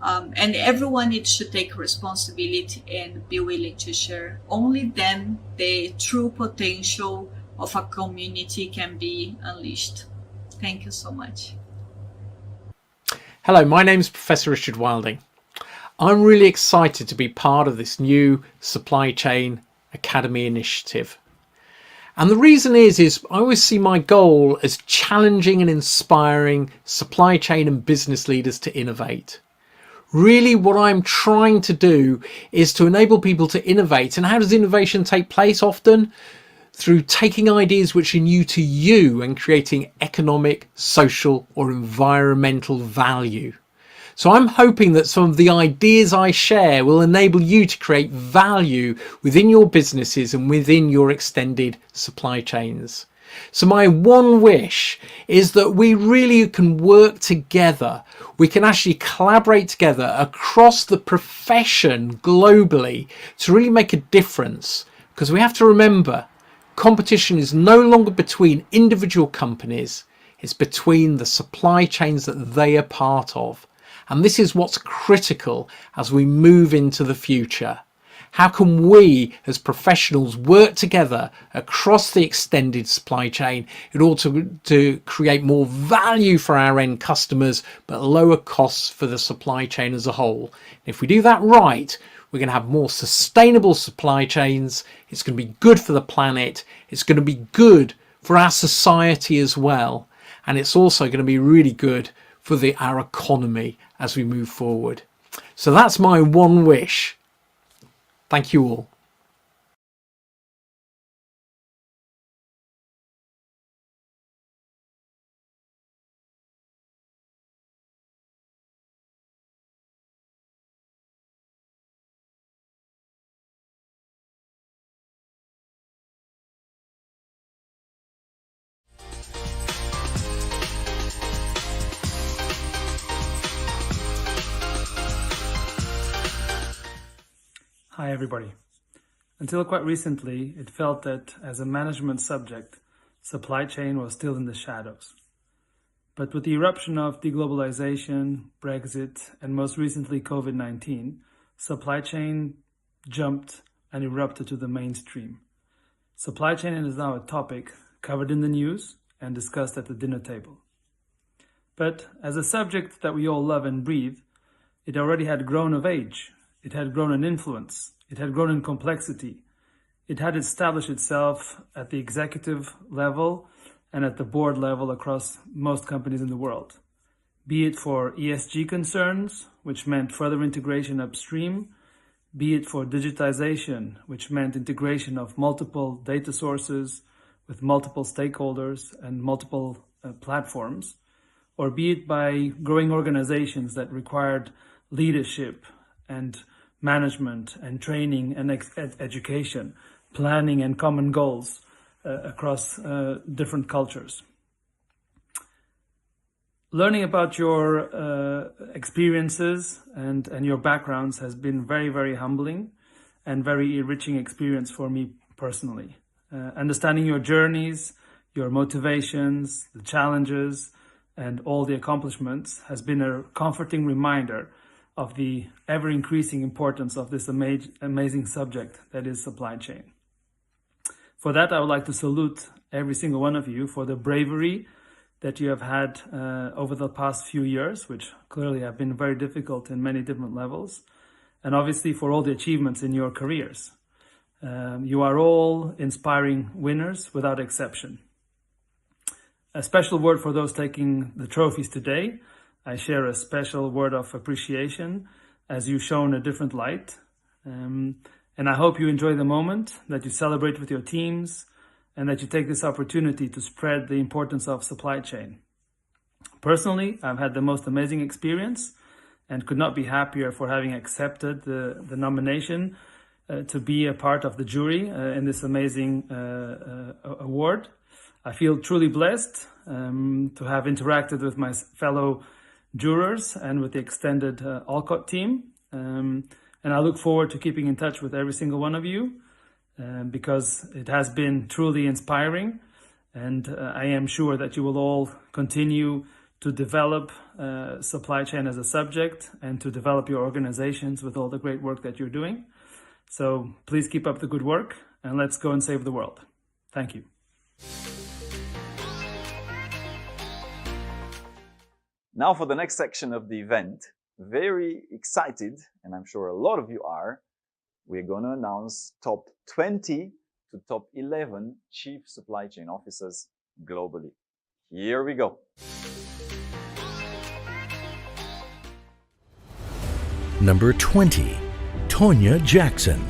And everyone needs to take responsibility and be willing to share. Only then the true potential of a community can be unleashed. Thank you so much. Hello, my name is Professor Richard Wilding. I'm really excited to be part of this new Supply Chain Academy initiative. And the reason is I always see my goal as challenging and inspiring supply chain and business leaders to innovate. Really what I'm trying to do is to enable people to innovate. And how does innovation take place often? Through taking ideas which are new to you and creating economic, social or environmental value. So I'm hoping that some of the ideas I share will enable you to create value within your businesses and within your extended supply chains. So my one wish is that we really can work together. We can actually collaborate together across the profession globally to really make a difference. Because we have to remember, competition is no longer between individual companies, it's between the supply chains that they are part of. And this is what's critical as we move into the future. How can we as professionals work together across the extended supply chain in order to create more value for our end customers, but lower costs for the supply chain as a whole? If we do that right, we're going to have more sustainable supply chains. It's going to be good for the planet. It's going to be good for our society as well. And it's also going to be really good for our economy as we move forward. So that's my one wish. Thank you all. Hi everybody. Until quite recently, it felt that as a management subject, supply chain was still in the shadows. But with the eruption of deglobalization, Brexit, and most recently COVID-19, supply chain jumped and erupted to the mainstream. Supply chain is now a topic covered in the news and discussed at the dinner table. But as a subject that we all love and breathe, it already had grown of age. It had grown in influence. It had grown in complexity. It had established itself at the executive level and at the board level across most companies in the world. Be it for ESG concerns, which meant further integration upstream, be it for digitization, which meant integration of multiple data sources with multiple stakeholders and multiple platforms, or be it by growing organizations that required leadership and management and training and education, planning and common goals across different cultures. Learning about your experiences and your backgrounds has been very, very humbling and very enriching experience for me personally. Understanding your journeys, your motivations, the challenges, and all the accomplishments has been a comforting reminder of the ever-increasing importance of this amazing subject that is supply chain. For that, I would like to salute every single one of you for the bravery that you have had over the past few years, which clearly have been very difficult in many different levels, and obviously for all the achievements in your careers. You are all inspiring winners without exception. A special word for those taking the trophies today. I share a special word of appreciation as you shone a different light. And I hope you enjoy the moment, that you celebrate with your teams, and that you take this opportunity to spread the importance of supply chain. Personally, I've had the most amazing experience and could not be happier for having accepted the nomination to be a part of the jury in this amazing award. I feel truly blessed to have interacted with my fellow jurors and with the extended Alcott team. And I look forward to keeping in touch with every single one of you because it has been truly inspiring. And I am sure that you will all continue to develop supply chain as a subject and to develop your organizations with all the great work that you're doing. So please keep up the good work and let's go and save the world. Thank you. Now for the next section of the event, very excited, and I'm sure a lot of you are, we're going to announce top 20 to top 11 chief supply chain officers globally. Here we go. Number 20, Tonya Jackson,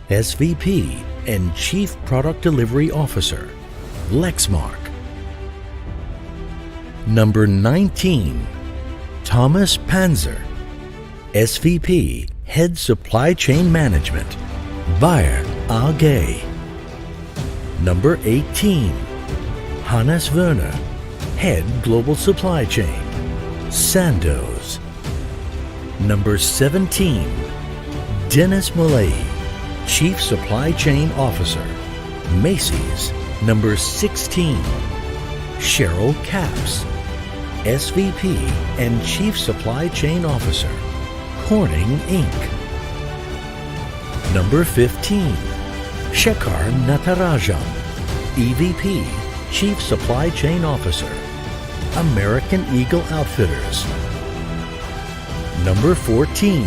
SVP and Chief Product Delivery Officer, Lexmark. Number 19, Thomas Panzer, SVP, Head Supply Chain Management, Bayer AG. Number 18, Hannes Werner, Head Global Supply Chain, Sandoz. Number 17, Dennis Millay, Chief Supply Chain Officer, Macy's. Number 16, Cheryl Capps, SVP and Chief Supply Chain Officer, Corning Inc. Number 15, Shekhar Natarajan, EVP, Chief Supply Chain Officer, American Eagle Outfitters. Number 14,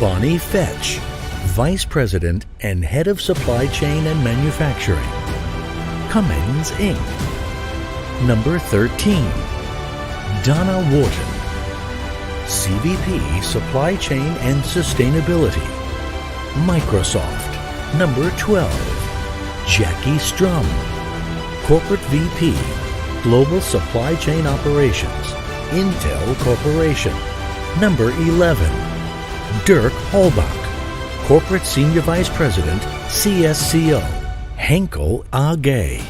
Bonnie Fetch, Vice President and Head of Supply Chain and Manufacturing, Cummins Inc. Number 13, Donna Wharton, CVP Supply Chain and Sustainability, Microsoft. Number 12, Jackie Strum, Corporate VP, Global Supply Chain Operations, Intel Corporation. Number 11, Dirk Holbach, Corporate Senior Vice President, CSCO, Henkel AG.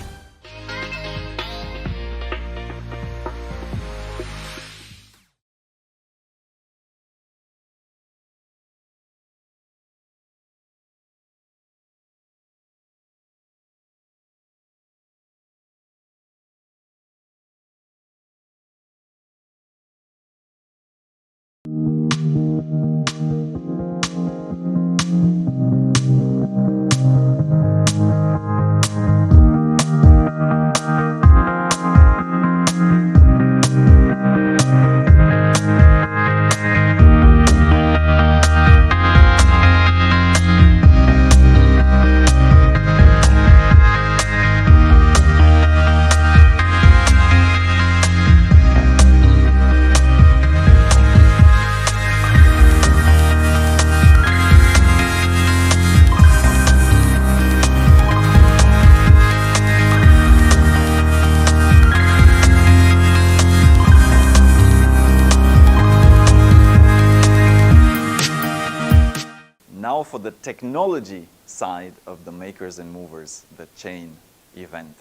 Now for the technology side of the Makers and Movers, the chain event.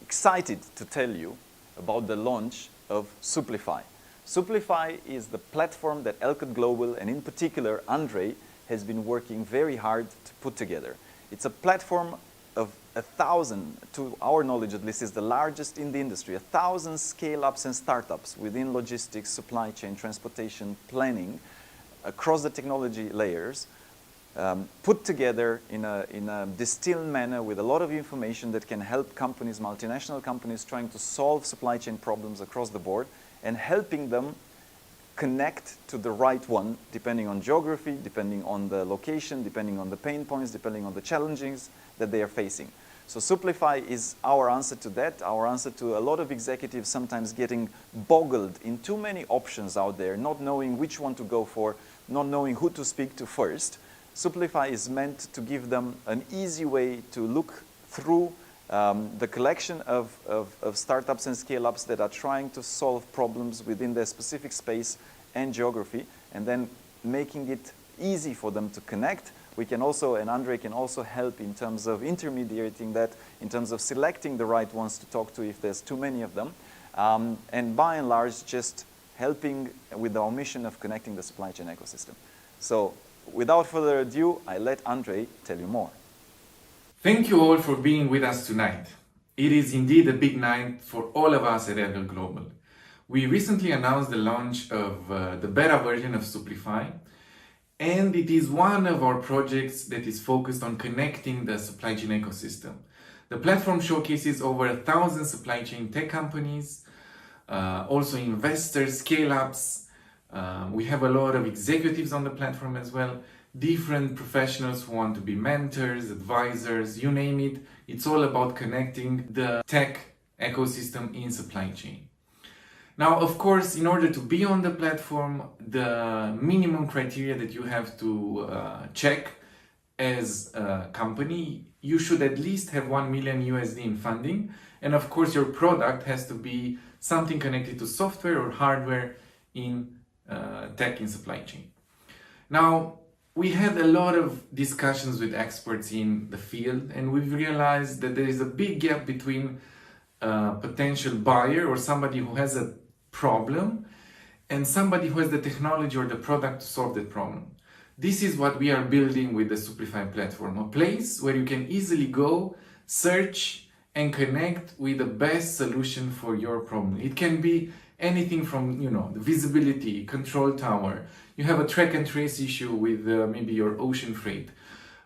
Excited to tell you about the launch of Supplify. Supplify is the platform that Elcott Global, and in particular Andre, has been working very hard to put together. It's a platform of 1,000, to our knowledge at least, is the largest in the industry, 1,000 scale-ups and startups within logistics, supply chain, transportation, planning, across the technology layers, put together in a distilled manner with a lot of information that can help companies, multinational companies, trying to solve supply chain problems across the board and helping them connect to the right one, depending on geography, depending on the location, depending on the pain points, depending on the challenges that they are facing. So Supplify is our answer to that, our answer to a lot of executives sometimes getting boggled in too many options out there, not knowing which one to go for, not knowing who to speak to first. Supplify is meant to give them an easy way to look through the collection of startups and scale-ups that are trying to solve problems within their specific space and geography, and then making it easy for them to connect. We can also, and Andre can also help in terms of intermediating that, in terms of selecting the right ones to talk to if there's too many of them, and by and large just helping with our mission of connecting the supply chain ecosystem. So without further ado, I let Andre tell you more. Thank you all for being with us tonight. It is indeed a big night for all of us at Elcott Global. We recently announced the launch of the beta version of Supplify, and it is one of our projects that is focused on connecting the supply chain ecosystem. The platform showcases over 1,000 supply chain tech companies, also investors, scale-ups, We have a lot of executives on the platform as well, different professionals who want to be mentors, advisors, you name it. It's all about connecting the tech ecosystem in supply chain. Now, of course, in order to be on the platform, the minimum criteria that you have to check as a company, you should at least have $1 million USD in funding. And of course, your product has to be something connected to software or hardware in tech in supply chain. Now, we had a lot of discussions with experts in the field, and we've realized that there is a big gap between a potential buyer or somebody who has a problem and somebody who has the technology or the product to solve that problem. This is what we are building with the Supplify platform, a place where you can easily go, search, and connect with the best solution for your problem. It can be anything from, the visibility, control tower. You have a track and trace issue with maybe your ocean freight.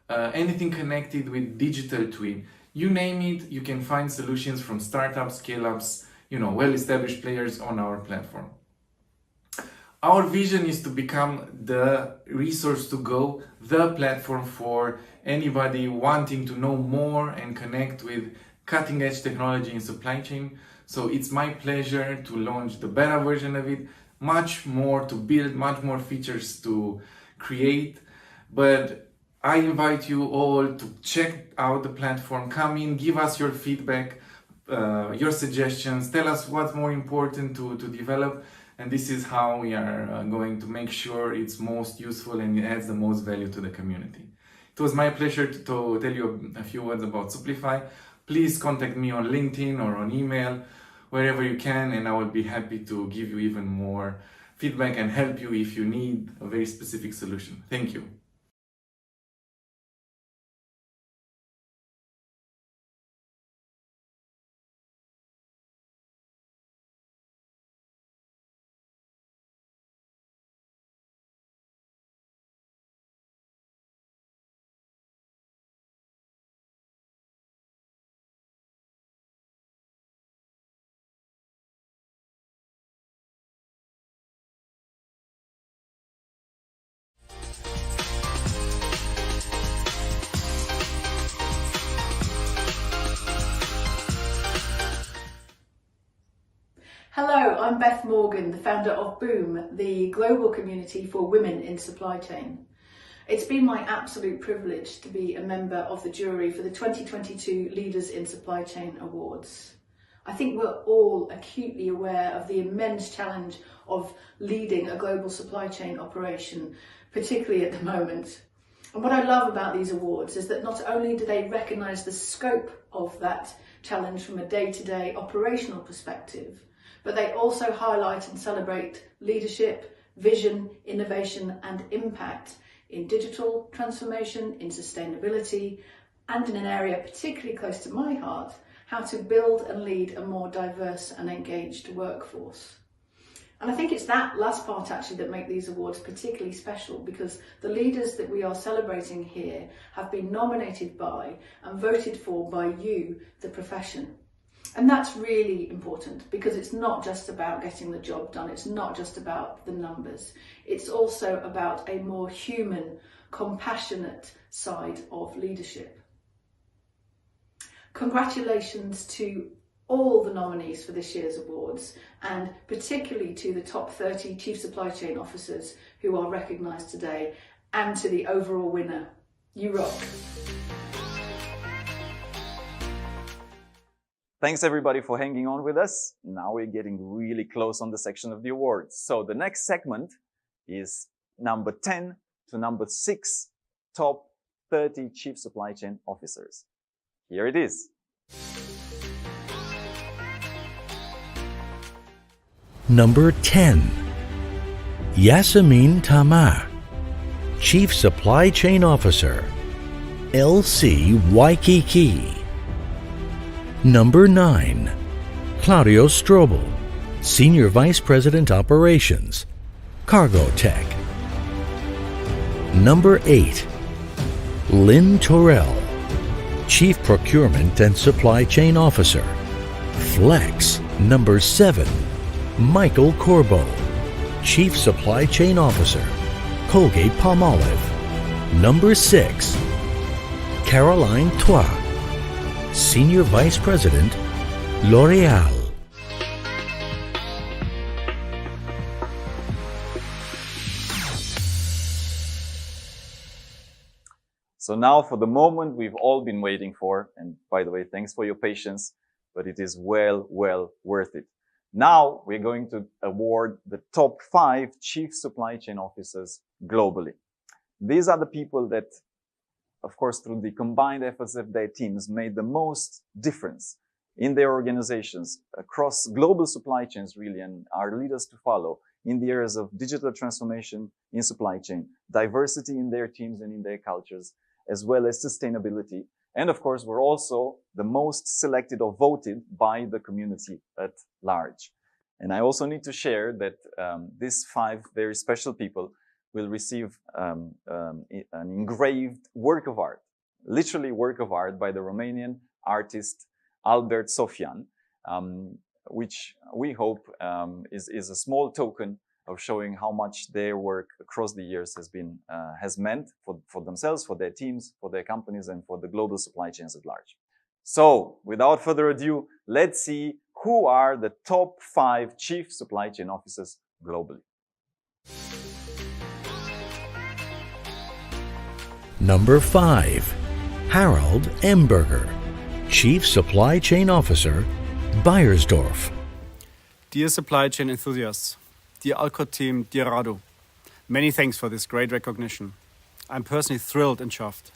Anything connected with digital twin. You name it, you can find solutions from startups, scale-ups, well-established players on our platform. Our vision is to become the resource to go, the platform for anybody wanting to know more and connect with cutting-edge technology in supply chain. So it's my pleasure to launch the beta version of it, much more to build, much more features to create. But I invite you all to check out the platform, come in, give us your feedback, your suggestions, tell us what's more important to develop. And this is how we are going to make sure it's most useful and it adds the most value to the community. It was my pleasure to tell you a few words about Supplify. Please contact me on LinkedIn or on email, wherever you can, and I will be happy to give you even more feedback and help you if you need a very specific solution. Thank you. Hello, I'm Beth Morgan, the founder of Boom, the global community for women in supply chain. It's been my absolute privilege to be a member of the jury for the 2022 Leaders in Supply Chain Awards. I think we're all acutely aware of the immense challenge of leading a global supply chain operation, particularly at the moment. And what I love about these awards is that not only do they recognise the scope of that challenge from a day-to-day operational perspective, but they also highlight and celebrate leadership, vision, innovation and impact in digital transformation, in sustainability, and in an area particularly close to my heart, how to build and lead a more diverse and engaged workforce. And I think it's that last part actually that make these awards particularly special, because the leaders that we are celebrating here have been nominated by and voted for by you, the profession. And that's really important, because it's not just about getting the job done. It's not just about the numbers. It's also about a more human, compassionate side of leadership. Congratulations to all the nominees for this year's awards, and particularly to the top 30 Chief Supply Chain Officers who are recognised today, and to the overall winner. You rock. Thanks everybody for hanging on with us. Now we're getting really close on the section of the awards. So the next segment is number 10 to number 6 top 30 Chief Supply Chain Officers. Here it is. Number 10. Yasemin Tamar, Chief Supply Chain Officer, LC Waikiki. Number 9. Claudio Strobel, Senior Vice President Operations, Cargotec. Number 8. Lynn Torrell, Chief Procurement and Supply Chain Officer, Flex. Number 7. Michael Corbo, Chief Supply Chain Officer, Colgate-Palmolive. Number 6, Caroline Toit, Senior Vice President, L'Oréal. So now for the moment we've all been waiting for, and by the way, thanks for your patience, but it is well worth it. Now we're going to award the top 5 Chief Supply Chain Officers globally. These are the people that, of course, through the combined efforts of their teams, made the most difference in their organizations across global supply chains, really, and are leaders to follow in the areas of digital transformation in supply chain, diversity in their teams and in their cultures, as well as sustainability. And of course, we're also the most selected or voted by the community at large. And I also need to share that these 5 very special people will receive an engraved work of art, literally work of art by the Romanian artist Albert Sofian, which we hope is a small token of showing how much their work across the years has meant for themselves, for their teams, for their companies, and for the global supply chains at large. So, without further ado, let's see who are the top 5 Chief Supply Chain Officers globally. Number 5, Harold Emberger, Chief Supply Chain Officer, Beiersdorf. Dear supply chain enthusiasts, dear Alcott team, dear Radu, many thanks for this great recognition. I'm personally thrilled and chuffed.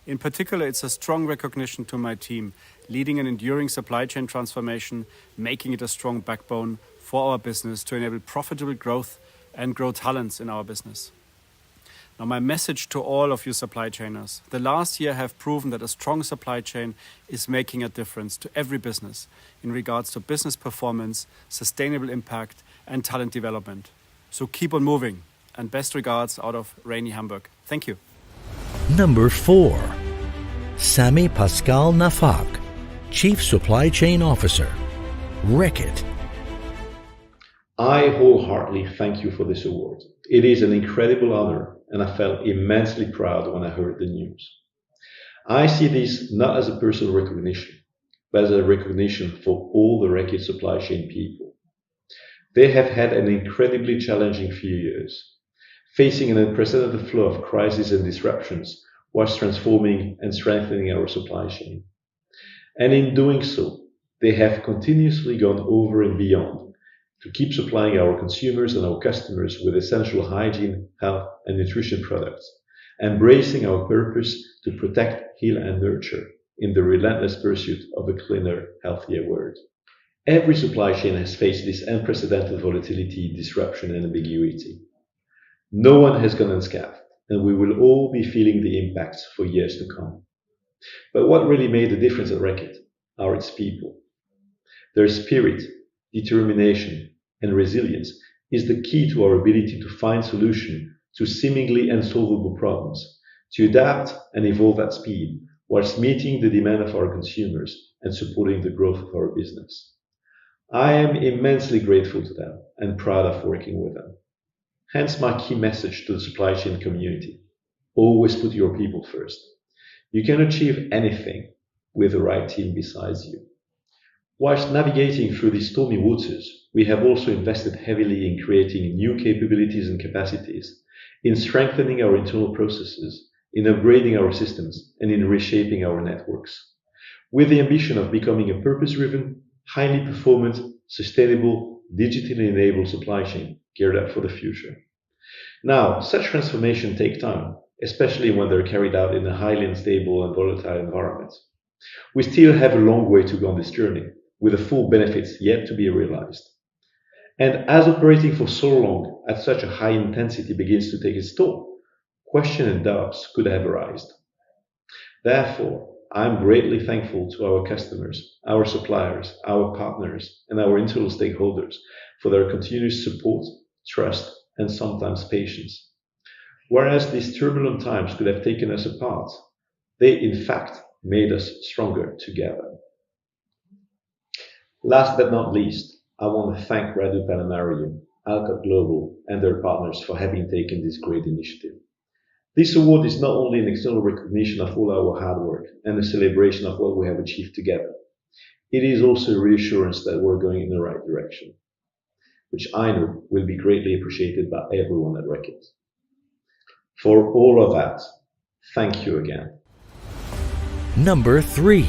In particular, it's a strong recognition to my team, leading an enduring supply chain transformation, making it a strong backbone for our business to enable profitable growth and grow talents in our business. Now, my message to all of you supply chainers, the last year have proven that a strong supply chain is making a difference to every business in regards to business performance, sustainable impact, and talent development. So keep on moving, and best regards out of rainy Hamburg. Thank you. Number 4, Sami Pascal Nafak, Chief Supply Chain Officer, Reckitt. I wholeheartedly thank you for this award. It is an incredible honor, and I felt immensely proud when I heard the news. I see this not as a personal recognition, but as a recognition for all the Reckitt supply chain people. They have had an incredibly challenging few years, facing an unprecedented flow of crises and disruptions whilst transforming and strengthening our supply chain. And in doing so, they have continuously gone over and beyond to keep supplying our consumers and our customers with essential hygiene, health, and nutrition products, embracing our purpose to protect, heal, and nurture in the relentless pursuit of a cleaner, healthier world. Every supply chain has faced this unprecedented volatility, disruption, and ambiguity. No one has gone unscathed, and we will all be feeling the impacts for years to come. But what really made the difference at Reckitt are its people. Their spirit, determination, and resilience is the key to our ability to find solutions to seemingly unsolvable problems, to adapt and evolve at speed, whilst meeting the demand of our consumers and supporting the growth of our business. I am immensely grateful to them and proud of working with them. Hence my key message to the supply chain community. Always put your people first. You can achieve anything with the right team besides you. Whilst navigating through these stormy waters, we have also invested heavily in creating new capabilities and capacities, in strengthening our internal processes, in upgrading our systems, and in reshaping our networks, with the ambition of becoming a purpose-driven, highly performant, sustainable, digitally enabled supply chain geared up for the future. Now, such transformation take time, especially when they're carried out in a highly unstable and volatile environment. We still have a long way to go on this journey, with the full benefits yet to be realized. And as operating for so long at such a high intensity begins to take its toll, questions and doubts could have arisen. Therefore, I'm greatly thankful to our customers, our suppliers, our partners, and our internal stakeholders for their continuous support, trust, and sometimes patience. Whereas these turbulent times could have taken us apart, they in fact made us stronger together. Last but not least, I want to thank Radu Palamariu, Alcott Global, and their partners for having taken this great initiative. This award is not only an external recognition of all our hard work and a celebration of what we have achieved together. It is also a reassurance that we're going in the right direction, which I know will be greatly appreciated by everyone at Reckitt. For all of that, thank you again. Number 3.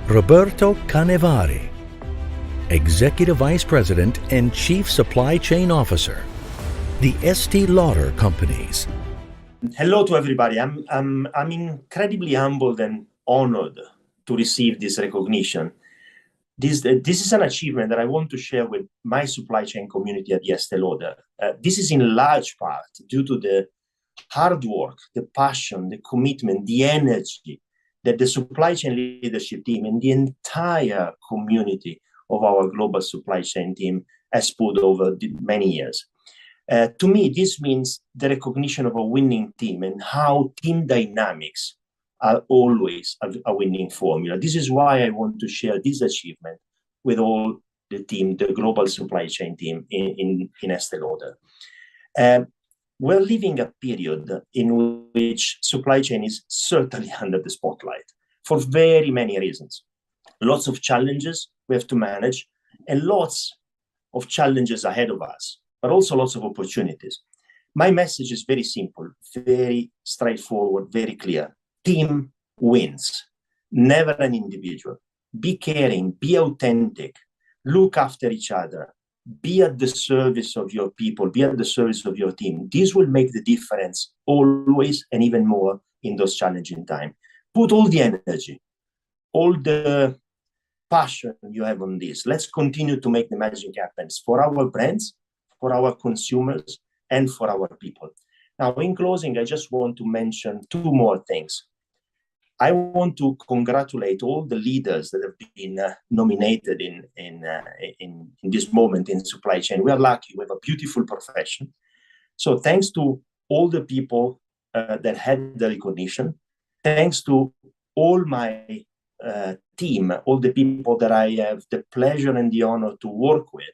Roberto Canevari, Executive Vice President and Chief Supply Chain Officer, the Estée Lauder Companies. Hello to everybody. I'm incredibly humbled and honored to receive this recognition. This is an achievement that I want to share with my supply chain community at the Estée Lauder. This is in large part due to the hard work, the passion, the commitment, the energy that the supply chain leadership team and the entire community of our global supply chain team has put over many years. To me, this means the recognition of a winning team and how team dynamics are always a winning formula. This is why I want to share this achievement with all the team, the global supply chain team in Estée Lauder. We're living a period in which supply chain is certainly under the spotlight for very many reasons. Lots of challenges we have to manage and lots of challenges ahead of us, but also lots of opportunities. My message is very simple, very straightforward, very clear. Team wins, never an individual. Be caring, be authentic, look after each other, be at the service of your people, be at the service of your team. This will make the difference always and even more in those challenging times. Put all the energy, all the passion you have on this. Let's continue to make the magic happen for our brands, for our consumers, and for our people. Now, in closing, I just want to mention two more things. I want to congratulate all the leaders that have been nominated in this moment in supply chain. We are lucky. We have a beautiful profession. So thanks to all the people that had the recognition. Thanks to all my team, all the people that I have the pleasure and the honor to work with.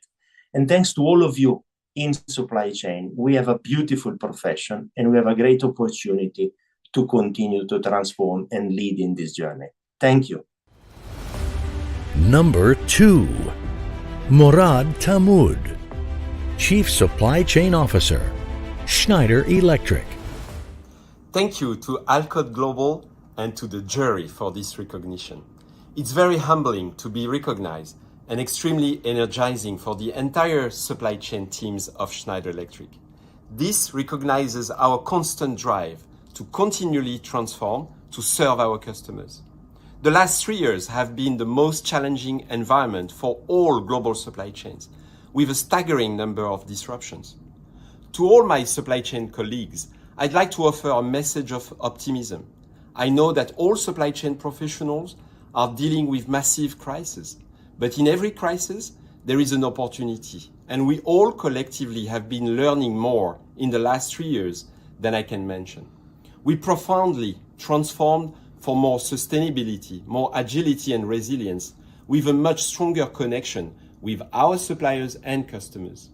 And thanks to all of you in supply chain. We have a beautiful profession and we have a great opportunity to continue to transform and lead in this journey. Thank you. Number 2. Murad Tamoud, Chief Supply Chain Officer, Schneider Electric. Thank you to Alcott Global and to the jury for this recognition. It's very humbling to be recognized and extremely energizing for the entire supply chain teams of Schneider Electric. This recognizes our constant drive to continually transform to serve our customers. The last 3 years have been the most challenging environment for all global supply chains, with a staggering number of disruptions. To all my supply chain colleagues, I'd like to offer a message of optimism. I know that all supply chain professionals are dealing with massive crises, but in every crisis, there is an opportunity, and we all collectively have been learning more in the last 3 years than I can mention. We profoundly transformed for more sustainability, more agility and resilience, with a much stronger connection with our suppliers and customers.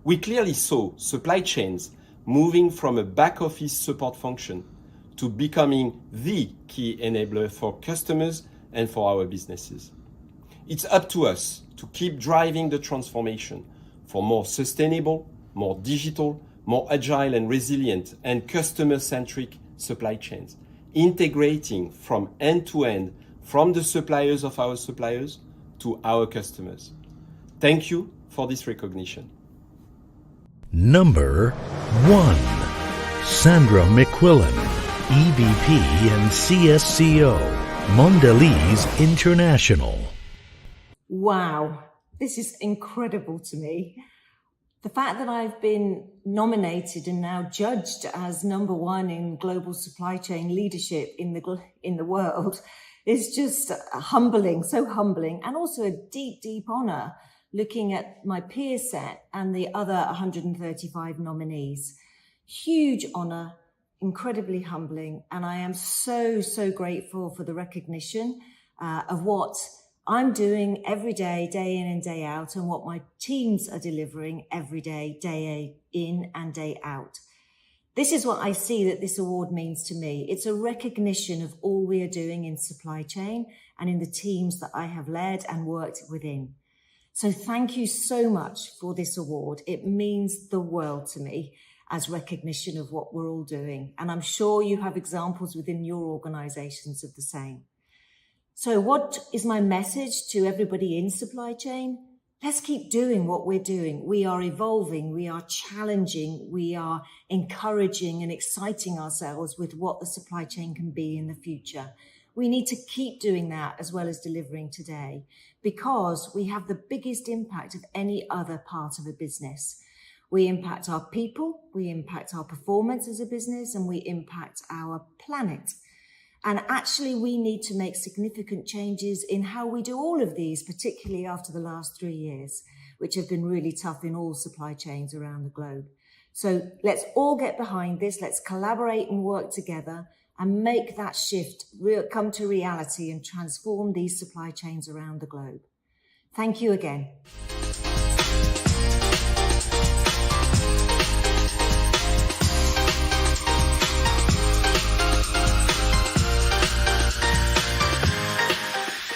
We clearly saw supply chains moving from a back office support function to becoming the key enabler for customers and for our businesses. It's up to us to keep driving the transformation for more sustainable, more digital, more agile and resilient and customer-centric supply chains, integrating from end to end, from the suppliers of our suppliers to our customers. Thank you for this recognition. Number 1. Sandra McQuillan, EVP and CSCO, Mondelez International. Wow, this is incredible to me. The fact that I've been nominated and now judged as number 1 in global supply chain leadership in the world is just humbling, so humbling, and also a deep, deep honor looking at my peer set and the other 135 nominees. Huge honor, incredibly humbling, and I am so, so grateful for the recognition of what I'm doing every day, day in and day out, and what my teams are delivering every day, day in and day out. This is what I see that this award means to me. It's a recognition of all we are doing in supply chain and in the teams that I have led and worked within. So thank you so much for this award. It means the world to me as recognition of what we're all doing. And I'm sure you have examples within your organizations of the same. So what is my message to everybody in supply chain? Let's keep doing what we're doing. We are evolving, we are challenging, we are encouraging and exciting ourselves with what the supply chain can be in the future. We need to keep doing that as well as delivering today, because we have the biggest impact of any other part of a business. We impact our people, we impact our performance as a business, and we impact our planet. And actually, we need to make significant changes in how we do all of these, particularly after the last 3 years, which have been really tough in all supply chains around the globe. So let's all get behind this. Let's collaborate and work together and make that shift come to reality and transform these supply chains around the globe. Thank you again.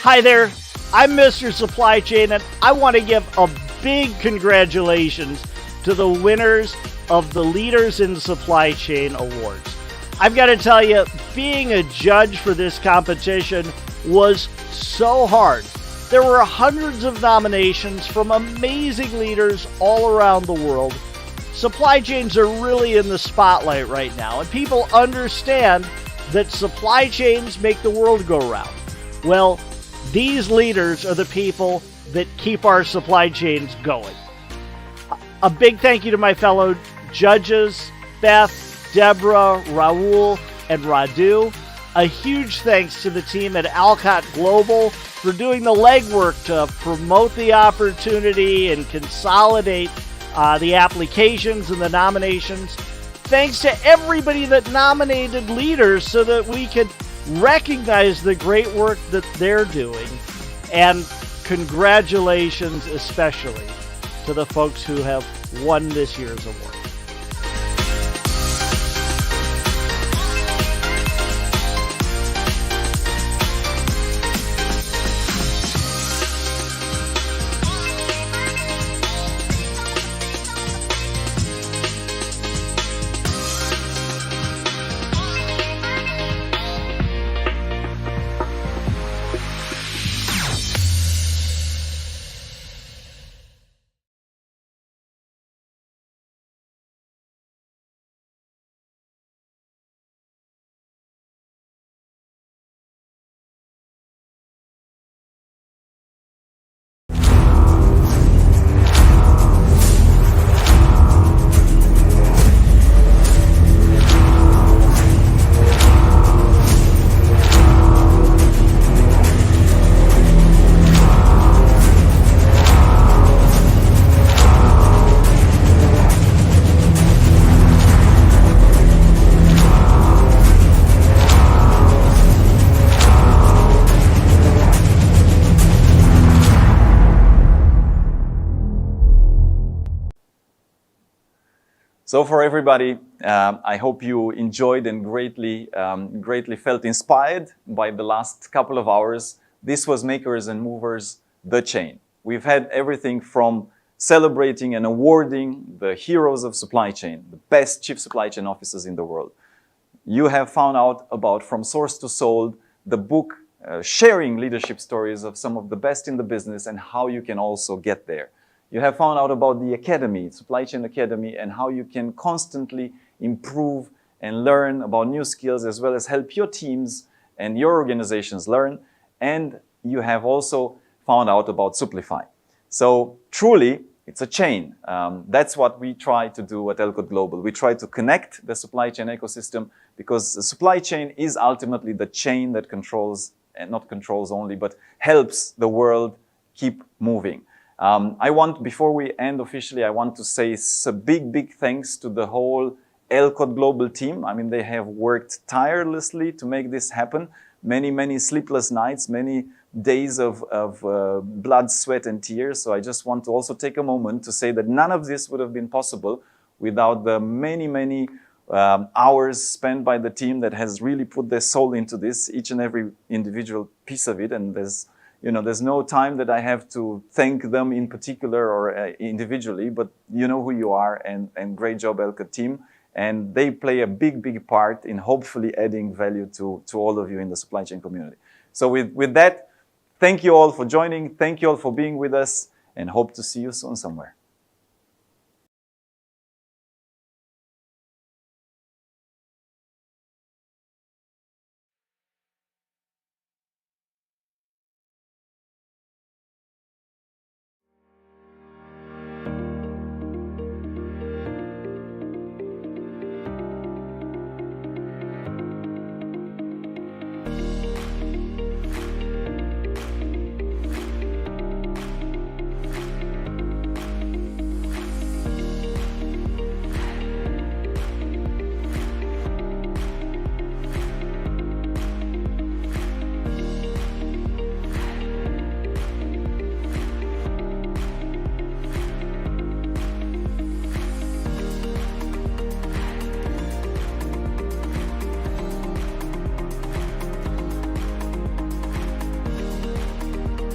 Hi there, I'm Mr. Supply Chain, and I want to give a big congratulations to the winners of the Leaders in Supply Chain Awards. I've got to tell you, being a judge for this competition was so hard. There were hundreds of nominations from amazing leaders all around the world. Supply chains are really in the spotlight right now, and people understand that supply chains make the world go round. Well, these leaders are the people that keep our supply chains going. A big thank you to my fellow judges, Beth, Deborah, Raul, and Radu. A huge thanks to the team at Alcott Global for doing the legwork to promote the opportunity and consolidate the applications and the nominations. Thanks to everybody that nominated leaders so that we could recognize the great work that they're doing. And congratulations especially to the folks who have won this year's award. So for everybody, I hope you enjoyed and greatly felt inspired by the last couple of hours. This was Makers and Movers, The Chain. We've had everything from celebrating and awarding the heroes of supply chain, the best chief supply chain officers in the world. You have found out about From Source to Sold, the book sharing leadership stories of some of the best in the business and how you can also get there. You have found out about the Academy, Supply Chain Academy, and how you can constantly improve and learn about new skills as well as help your teams and your organizations learn. And you have also found out about Supplify. So truly, it's a chain. That's what we try to do at Alcott Global. We try to connect the supply chain ecosystem because the supply chain is ultimately the chain that controls, and not controls only, but helps the world keep moving. Before we end officially, I want to say a big thanks to the whole Alcott Global team. I mean, they have worked tirelessly to make this happen. Many sleepless nights, many days of blood, sweat, and tears. So I just want to also take a moment to say that none of this would have been possible without the many, many hours spent by the team that has really put their soul into this, each and every individual piece of it. And there's no time that I have to thank them in particular or individually, but you know who you are, and great job, Elcott team. And they play a big, big part in hopefully adding value to all of you in the supply chain community. So with that, thank you all for joining. Thank you all for being with us, and hope to see you soon somewhere.